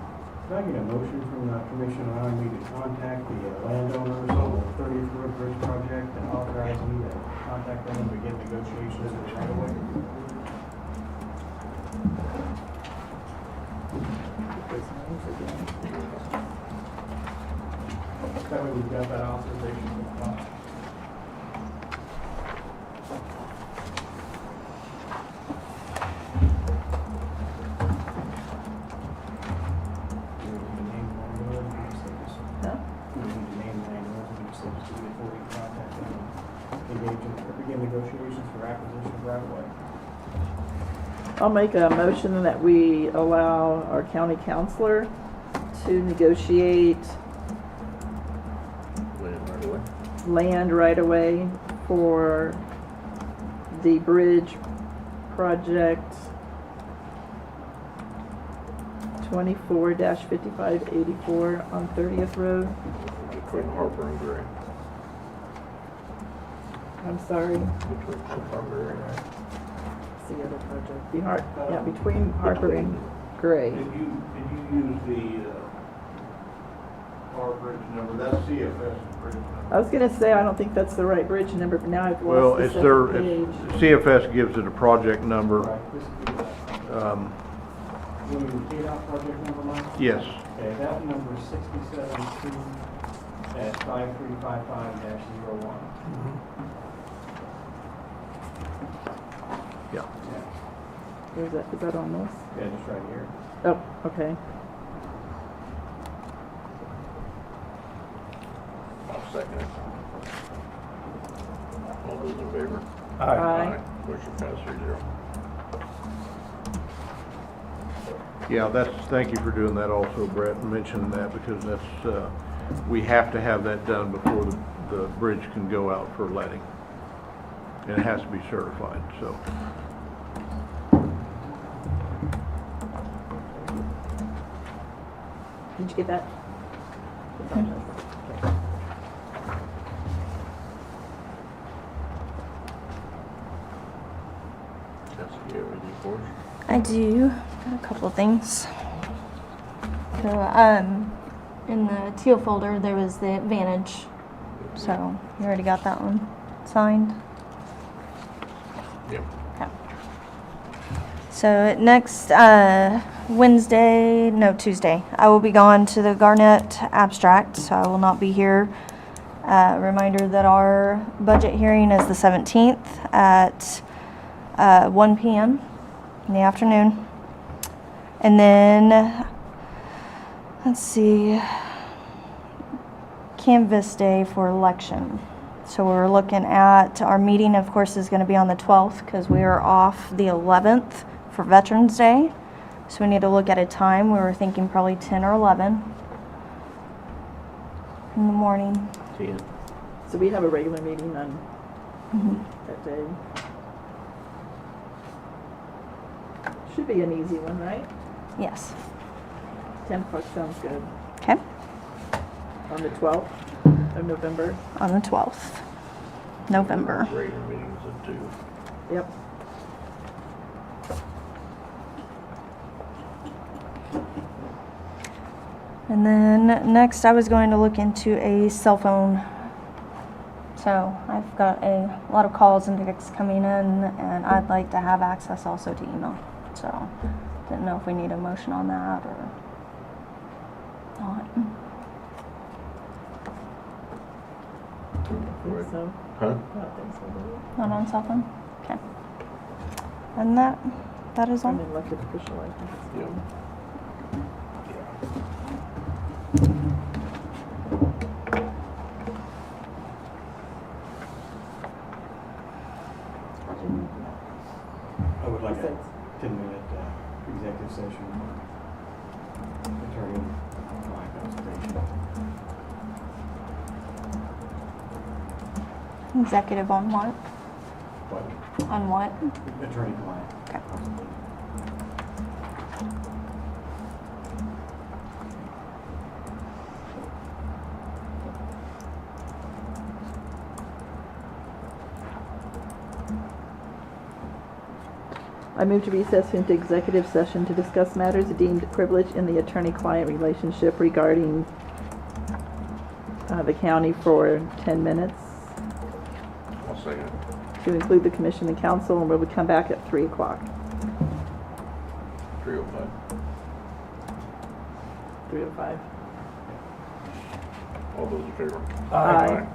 Can I get a motion from the commission allowing me to contact the landowners on the 30th Road Bridge project and authorize me to contact them and begin negotiations with the right of way? That way we've got that authorization from the top. Huh? We need to name the landowners, and just to get before we contact them and engage in, or begin negotiations for acquisition of right of way. I'll make a motion that we allow our county counselor to negotiate Land right away. land right away for the bridge project 24-5584 on 30th Road. Between Harper and Gray. I'm sorry, Between Harper and Gray. it's the other project. Between Harper and Gray. Did you use the our bridge number? That's CFS bridge number. I was gonna say, I don't think that's the right bridge number, but now I've Well, lost the it's second their, page. CFS gives it a project number. Right, this would be that. Will you repeat out project number, Mike? Yes, Okay, that number is 67-5355-01. yeah. Where's that, is that on this? Yeah, just right here. Oh, okay. I'll second it. All those in favor? Aye. Motion passed 3-0. Yeah, thank you for doing that also, Brett, and mentioning that, because that's, we have to have that done before the bridge can go out for letting. And it has to be certified, so. Did you get that? It's on this. Jessica, you have anything for us? I do. Got a couple of things. So, in the teal folder, there was the Advantage. So, you already got that one signed? Yep. Okay. So, next Tuesday, I will be gone to the Garnett Abstract, so I will not be here. Reminder that our budget hearing is the 17th at 1 p.m. in the afternoon. And then, let's see, Canvas Day for election. So we're looking at, our meeting, of course, is going to be on the 12th because we are off the 11th for Veterans Day. So we need to look at a time. We were thinking probably 10 or 11 in the morning. 10. So we have a regular meeting on Mhm. that day. Should be an easy one, right? Yes. 10 o'clock sounds good. Okay. On the 12th of November. On the 12th, November. Regular meetings at 2. Yep. And then next I was going to look into a cell phone. So I've got a lot of calls and texts coming in, and I'd like to have access also to email. So didn't know if we need a motion on that or not. I think so. Huh? I don't think so, do Not on cell phone? Okay. And that is we? all. I'm an elected official, I think it's Yep. fine. I would like a 10-minute executive session. Attorney, client consultation. Executive on what? What? On what? Attorney client. Okay. I move to recess into executive session to discuss matters deemed privileged in the attorney-client relationship regarding the county for 10 minutes, I'll second it. to include the commission and council, and we would come back at 3 o'clock. 3:05. 3:05. All those in favor? Aye.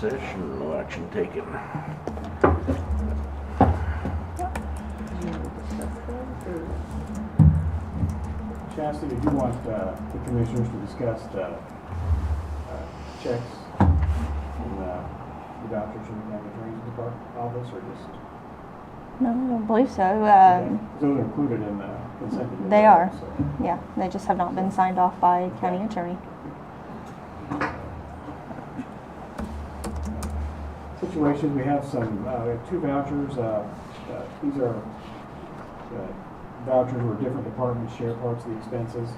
session, no action taken. Chastity, did you want the commissioners to discuss the checks and the vouchers from the county attorney's department office, or just? No, I don't believe so. Those are included in the consent agenda. They are. So, Yeah, they just have not been signed off by county attorney. Situations, we have some, we have 2 vouchers. These are vouchers where different departments share parts of the expenses,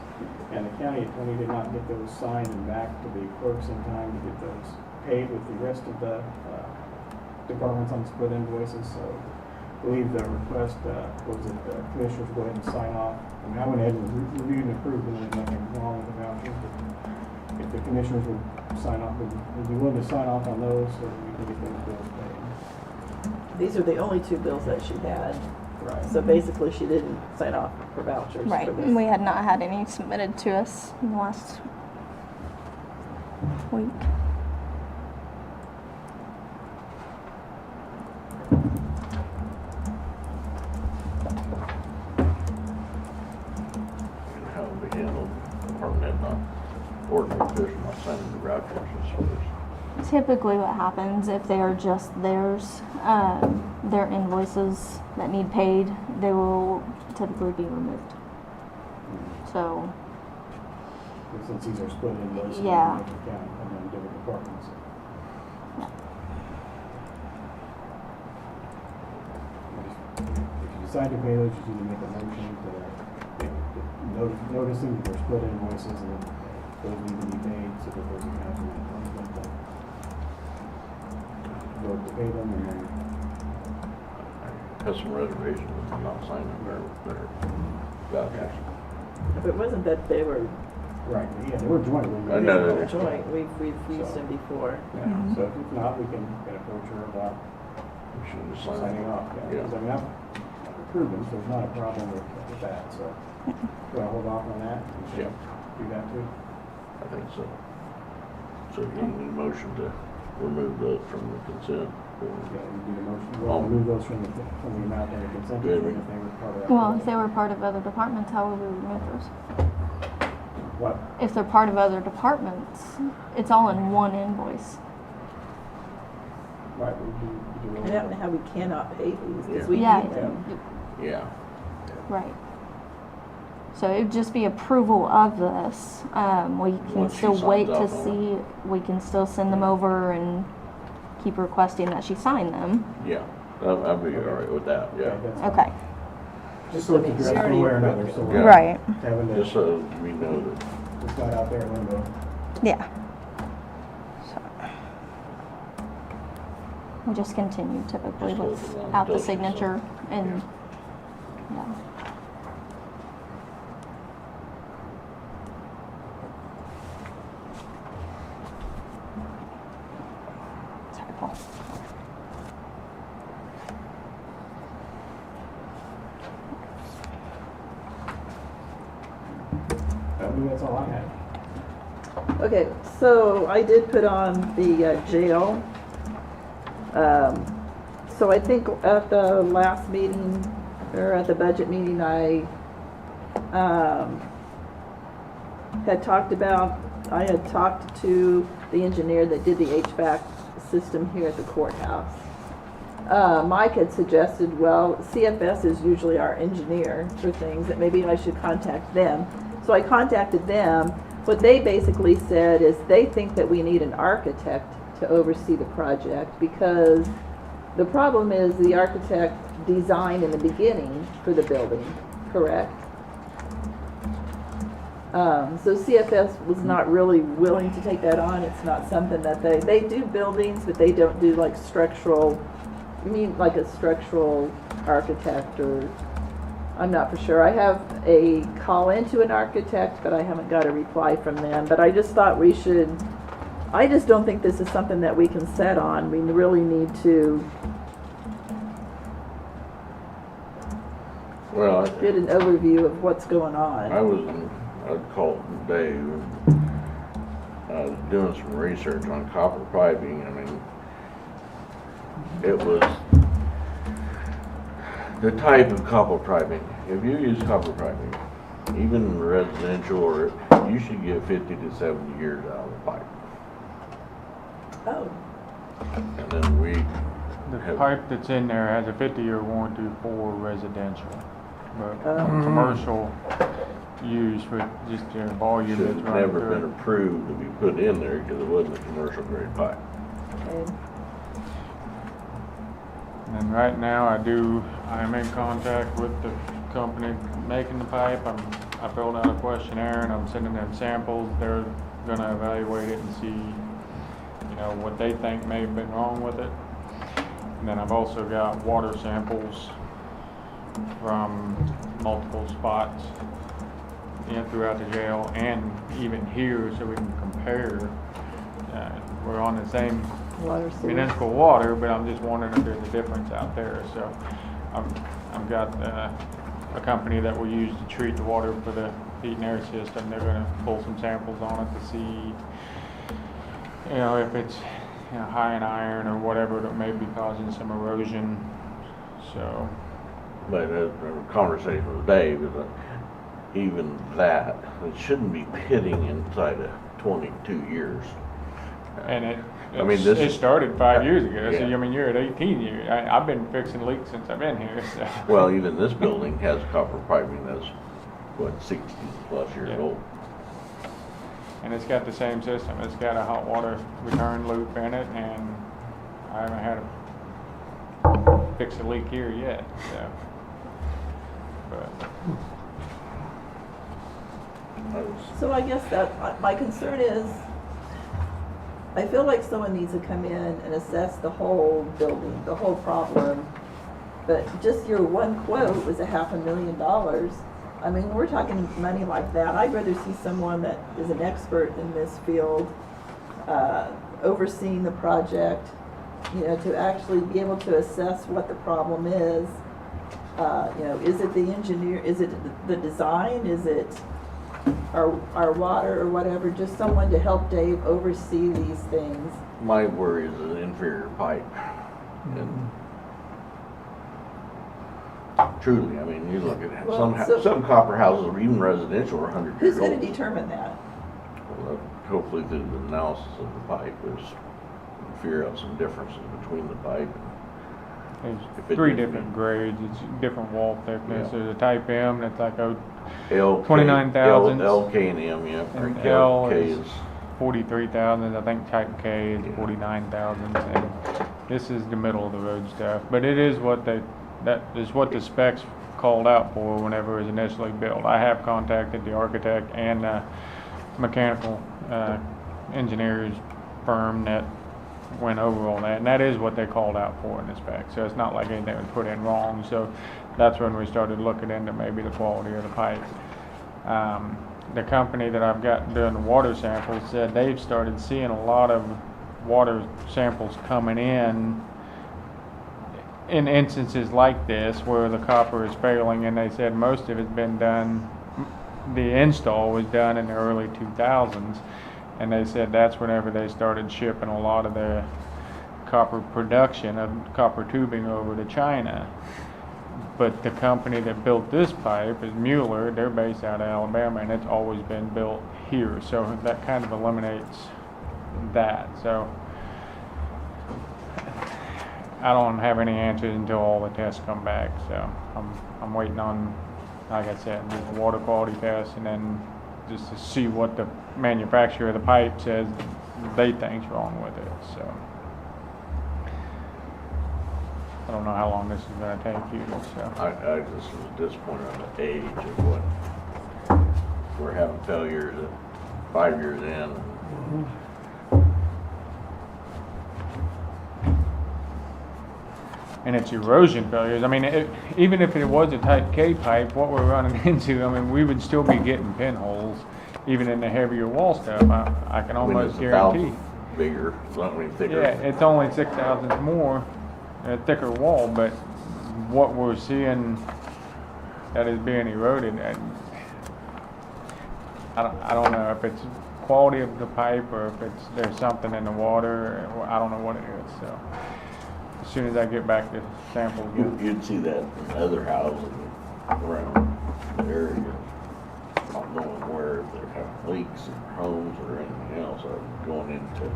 and the county attorney did not get those signed and back to the clerks in time to get those paid with the rest of the departments on split invoices. So I believe the request was that the commissioners go ahead and sign off. I mean, I went ahead and reviewed and approved them, and there's nothing wrong with the vouchers. But if the commissioners would sign off, would be willing to sign off on those so we can get those bills paid. These are the only 2 bills that she had. Right. So basically, she didn't sign off for vouchers. Right. For this. We had not had any submitted to us in the last week. And how we handle department head not, ordinary official not signing the vouchers, I suppose. Typically what happens if they are just theirs, their invoices that need paid, they will typically be removed. So, But since these are split invoices, Yeah. in different county, and then different departments. Yeah. If you decide to pay those, you need to make a motion to noticing that they're split invoices and that those need to be paid so that those accounts are vote to pay them, and then I have some reservations with not signing their vouchers. If it wasn't that they were right, yeah, they were joint. I know. they were joint, we've used them before. Yeah, so if not, we can approach her about We should have signed signing off. Yeah. Because I mean, I've approved them, so there's not a problem with that. So do I hold off on that? Yeah. Do that too. I think so. So you need a motion to remove those from the consent? Yeah, you do the motion. We'll remove those from the amount on the consent Good. agenda if they were part of that. well, if they were part of other departments, how would we remove those? What? If they're part of other departments, it's all in one invoice. Right, we do. I don't know how we cannot pay these, because Yeah. we Yeah. need them. Yeah. Right. So it would just be approval of this. We can Once she still signs wait to off on it. see, we can still send them over and keep requesting that she sign them. Yeah. I'd be all right with that, yeah. That's fine. Okay. Just so it's addressed one way or another, so we're Yeah. Right. having Just to, so we know that, it's not out there in limbo. Yeah. So. We just continue typically Just hold it on, without the does it, so- signature and, yeah. Sorry, Paul. I mean, that's all I had. Okay, so I did put on the jail. So I think at the last meeting, or at the budget meeting, I had talked to the engineer that did the HVAC system here at the courthouse. Mike had suggested, well, CFS is usually our engineer for things, that maybe I should contact them. So I contacted them. What they basically said is they think that we need an architect to oversee the project, because the problem is the architect designed in the beginning for the building, correct? So CFS was not really willing to take that on. It's not something that they do buildings, but they don't do like structural, you mean like a structural architect, or I'm not for sure. I have a call into an architect, but I haven't got a reply from them. But I just thought we should, I just don't think this is something that we can set on. We really need to well, get an overview of what's going on. I'd call Dave, doing some research on copper piping. I mean, it was the type of copper piping. If you use copper piping, even residential, or you should get 50 to 70 years out of the pipe. Oh, And then we The have, pipe that's in there has a 50-year warranty for residential, but Oh. commercial use for just the volume should that's have running never through been it. approved to be put in there because it wasn't a commercial grade pipe. okay. And right now, I'm in contact with the company making the pipe. I filled out a questionnaire and I'm sending them samples. They're gonna evaluate it and see, what they think may have been wrong with it. And then I've also got water samples from multiple spots throughout the jail and even here, so we can compare. We're on the same Water sewer. municipal water, but I'm just wondering if there's a difference out there. So I've got a company that we use to treat the water for the heat and air system. They're going to pull some samples on it to see, if it's high in iron or whatever that may be causing some erosion. So But a conversation with Dave is that even that, it shouldn't be pitting inside of 22 years. and I mean, this it is- started 5 years ago. So Yeah. you're at 18 years. I've been fixing leaks since I've been here. So. Well, even this building has copper piping that's, 60 plus years Yeah. old. And it's got the same system. It's got a hot water return loop in it, and I haven't had to fix a leak here yet. So, but So I guess that, my concern is, I feel like someone needs to come in and assess the whole building, the whole problem. But just your one quote was $500,000. I mean, we're talking money like that. I'd rather see someone that is an expert in this field, overseeing the project, to actually be able to assess what the problem is. Is it the engineer, is it the design, is it our water or whatever, just someone to help Dave oversee these things. My worry is an inferior pipe. And truly, I mean, you look at it, Well, so- some copper houses, or even residential, are 100 Who's years gonna old. determine that? Well, hopefully through the analysis of the pipe, figure out some differences between the pipe. there's If it 3 needs to different be- grades. It's different wall thickness. Yeah. There's a type M that's like L, 29,000. L, K, and M, yeah. or And K- L K is 43,000. I think type K is Yeah. 49,000. And this is the middle of the road stuff. But it is that is what the specs called out for whenever it was initially built. I have contacted the architect and mechanical engineers firm that went over all that, and that is what they called out for in the spec. So it's not like anything was put in wrong. So that's when we started looking into maybe the quality of the pipe. The company that I've got doing the water samples said they've started seeing a lot of water samples coming in instances like this where the copper is failing, and they said most of it's been done, the install was done in the early 2000s, and they said that's whenever they started shipping a lot of the copper production of copper tubing over to China. But the company that built this pipe is Mueller. They're based out of Alabama, and it's always been built here. So that kind of eliminates that. So I don't have any answers until all the tests come back. So I'm waiting on, like I said, just the water quality test, and then just to see what the manufacturer of the pipe says they think's wrong with it. So I don't know how long this is going to take you. So I just was disappointed on the age of what we're having failures at 5 years in. and it's erosion failures. I mean, even if it was a type K pipe, what we're running into, I mean, we would still be getting pinholes, even in the heavier wall stuff. I can I mean, almost it's guarantee. 1,000 bigger, not any thicker. Yeah, it's only 6 thousandths more, a thicker wall, but what we're seeing that is being eroded, I don't know if it's quality of the pipe or if there's something in the water. I don't know what it is. So as soon as I get back the samples. You'd see that in other houses around the area, not knowing where they have leaks in homes or anything else, or going into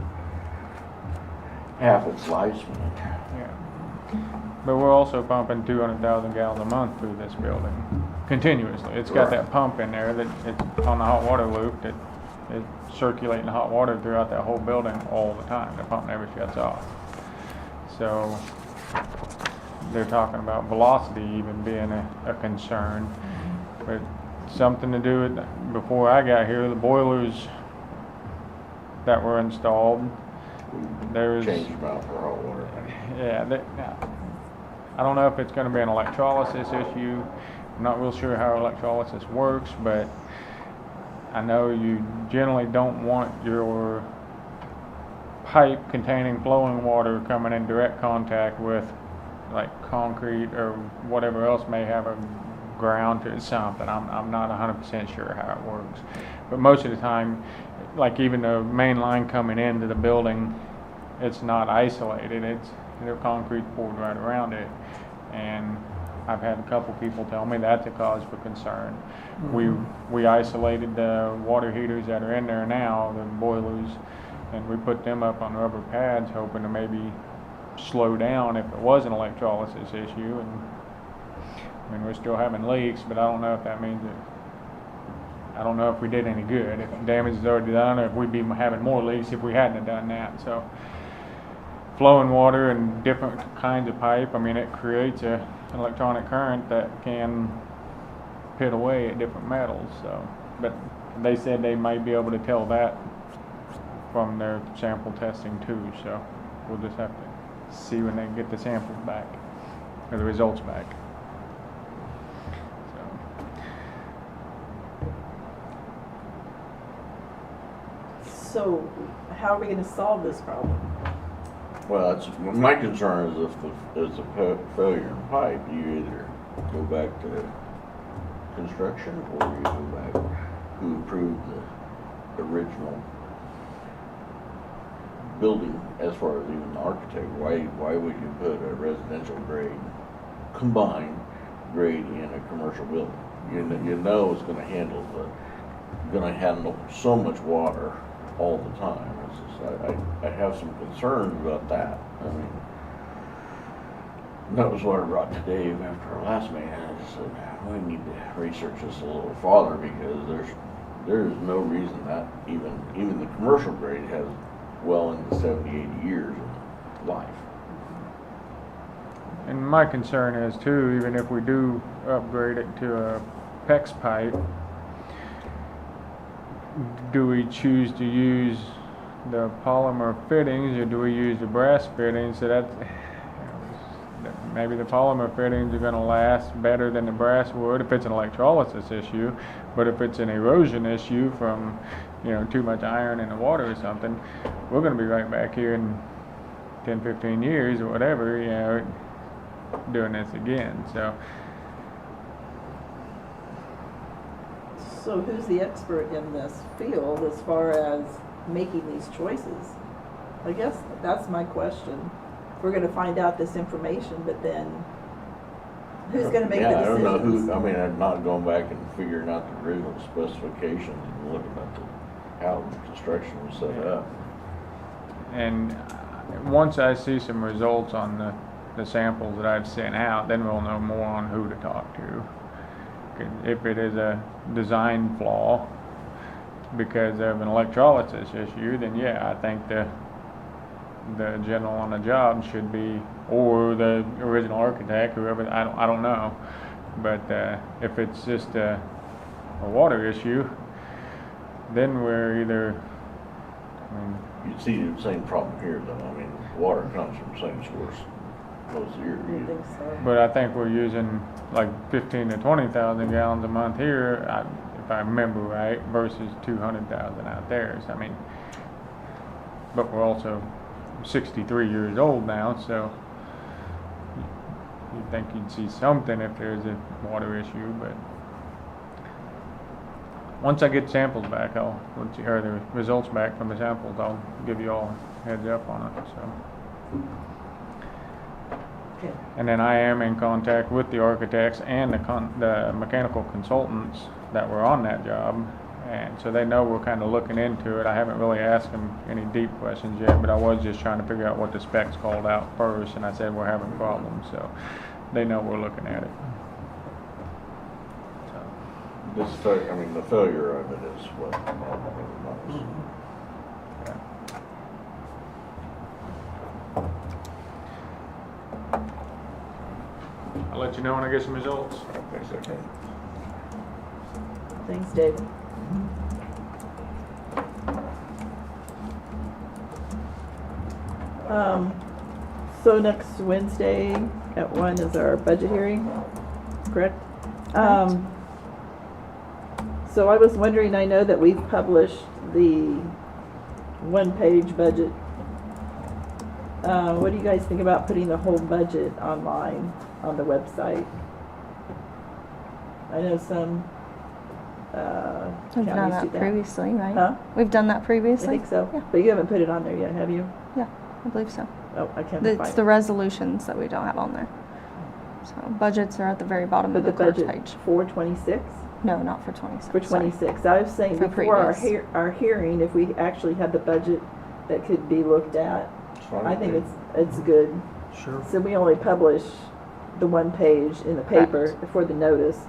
half its lifespan. Yeah. But we're also pumping 200,000 gallons a month through this building continuously. It's got that pump in there that it's on the hot water loop that is circulating hot water throughout that whole building all the time. The pump never shuts off. So they're talking about velocity even being a concern. But something to do with, before I got here, the boilers that were installed, there's Change them out for hot water. yeah, I don't know if it's going to be an electrolysis issue. I'm not real sure how electrolysis works, but I know you generally don't want your pipe containing flowing water coming in direct contact with like concrete or whatever else may have a ground to something. I'm not 100% sure how it works. But most of the time, like even the main line coming into the building, it's not isolated. It's concrete poured right around it. And I've had a couple people tell me that's a cause for concern. We isolated the water heaters that are in there now, the boilers, and we put them up on rubber pads, hoping to maybe slow down if it was an electrolysis issue. And I mean, we're still having leaks, but I don't know if that means that. I don't know if we did any good. If damage is already done, or if we'd be having more leaks if we hadn't have done that. So, flowing water and different kinds of pipe, I mean, it creates an electronic current that can pit away at different metals. So, but they said they might be able to tell that from their sample testing too. So, we'll just have to see when they get the samples back, or the results back. So how are we gonna solve this problem? Well, that's, my concern is if there's a failure in pipe, you either go back to construction or you go back who approved the original building as far as even the architect. Why would you put a residential grade, combined grade in a commercial building? You know it's gonna handle so much water all the time. It's just, I have some concerns about that. I mean, that was what I brought to Dave after our last meeting. I just said, we need to research this a little farther because there's no reason that even the commercial grade has well into 70, 80 years of life. And my concern is too, even if we do upgrade it to a PEX pipe, do we choose to use the polymer fittings or do we use the brass fittings? So that maybe the polymer fittings are going to last better than the brass would if it's an electrolysis issue, but if it's an erosion issue from too much iron in the water or something, we're going to be right back here in 10, 15 years or whatever, doing this again. So who's the expert in this field as far as making these choices? I guess that's my question. We're gonna find out this information, but then who's gonna make the I decisions? don't know who, I mean, I'm not going back and figuring out the original specifications and looking at how the construction was set up. And once I see some results on the samples that I've sent out, then we'll know more on who to talk to. If it is a design flaw because of an electrolysis issue, then yeah, I think the general on the job should be, or the original architect, whoever, I don't know. But if it's just a water issue, then we're either, You'd see the same problem here though. I mean, water comes from the same source most of the year. I think so. but I think we're using like 15 to 20,000 gallons a month here, if I remember right, versus 200,000 out there. So, I mean, but we're also 63 years old now, so you'd think you'd see something if there's a water issue, but once I get samples back, or the results back from the samples, I'll give you all a heads up on it, so. Okay. And then I am in contact with the architects and the mechanical consultants that were on that job. And so they know we're kind of looking into it. I haven't really asked them any deep questions yet, but I was just trying to figure out what the specs called out first, and I said we're having problems, so they know we're looking at it. So, The failure of it is what matters. I'll let you know when I get some results. Okay. Thanks, David. So next Wednesday at 1 is our budget hearing, correct? So I was wondering, I know that we've published the one-page budget. What do you guys think about putting the whole budget online on the website? I know some We've done counties that do that. previously, right? Huh? We've done that I previously? think so. Yeah. But you haven't put it on there yet, have you? Yeah, I believe so. Oh, I can't It's find the it. resolutions that we don't have on there. So budgets are at the very bottom But of the the clerk's budget page. for 26? No, not for 26. For sorry. 26. I was saying For before previous. our hearing, if we actually had the budget that could be looked at, I think it's good. Sure. So we only publish the one page in the paper for the notice.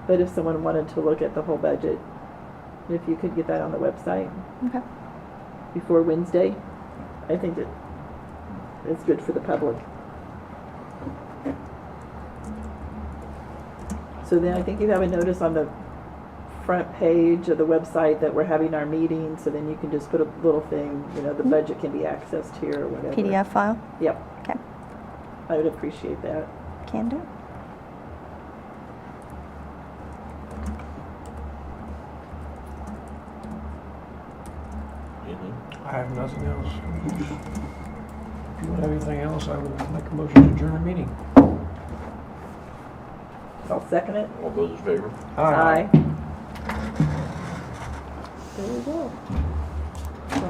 But if someone wanted to look at the whole budget, if you could get that on the website Okay. before Wednesday, I think that it's good for the public. So then I think you have a notice on the front page of the website that we're having our meeting, so then you can just put a little thing, the budget can be accessed here or whatever. PDF file? Yep. Okay. I would appreciate that. Can do. Anything? I have nothing else. If you don't have anything else, I will make a motion to adjourn the meeting. I'll second it. All those in favor? Aye. There we go.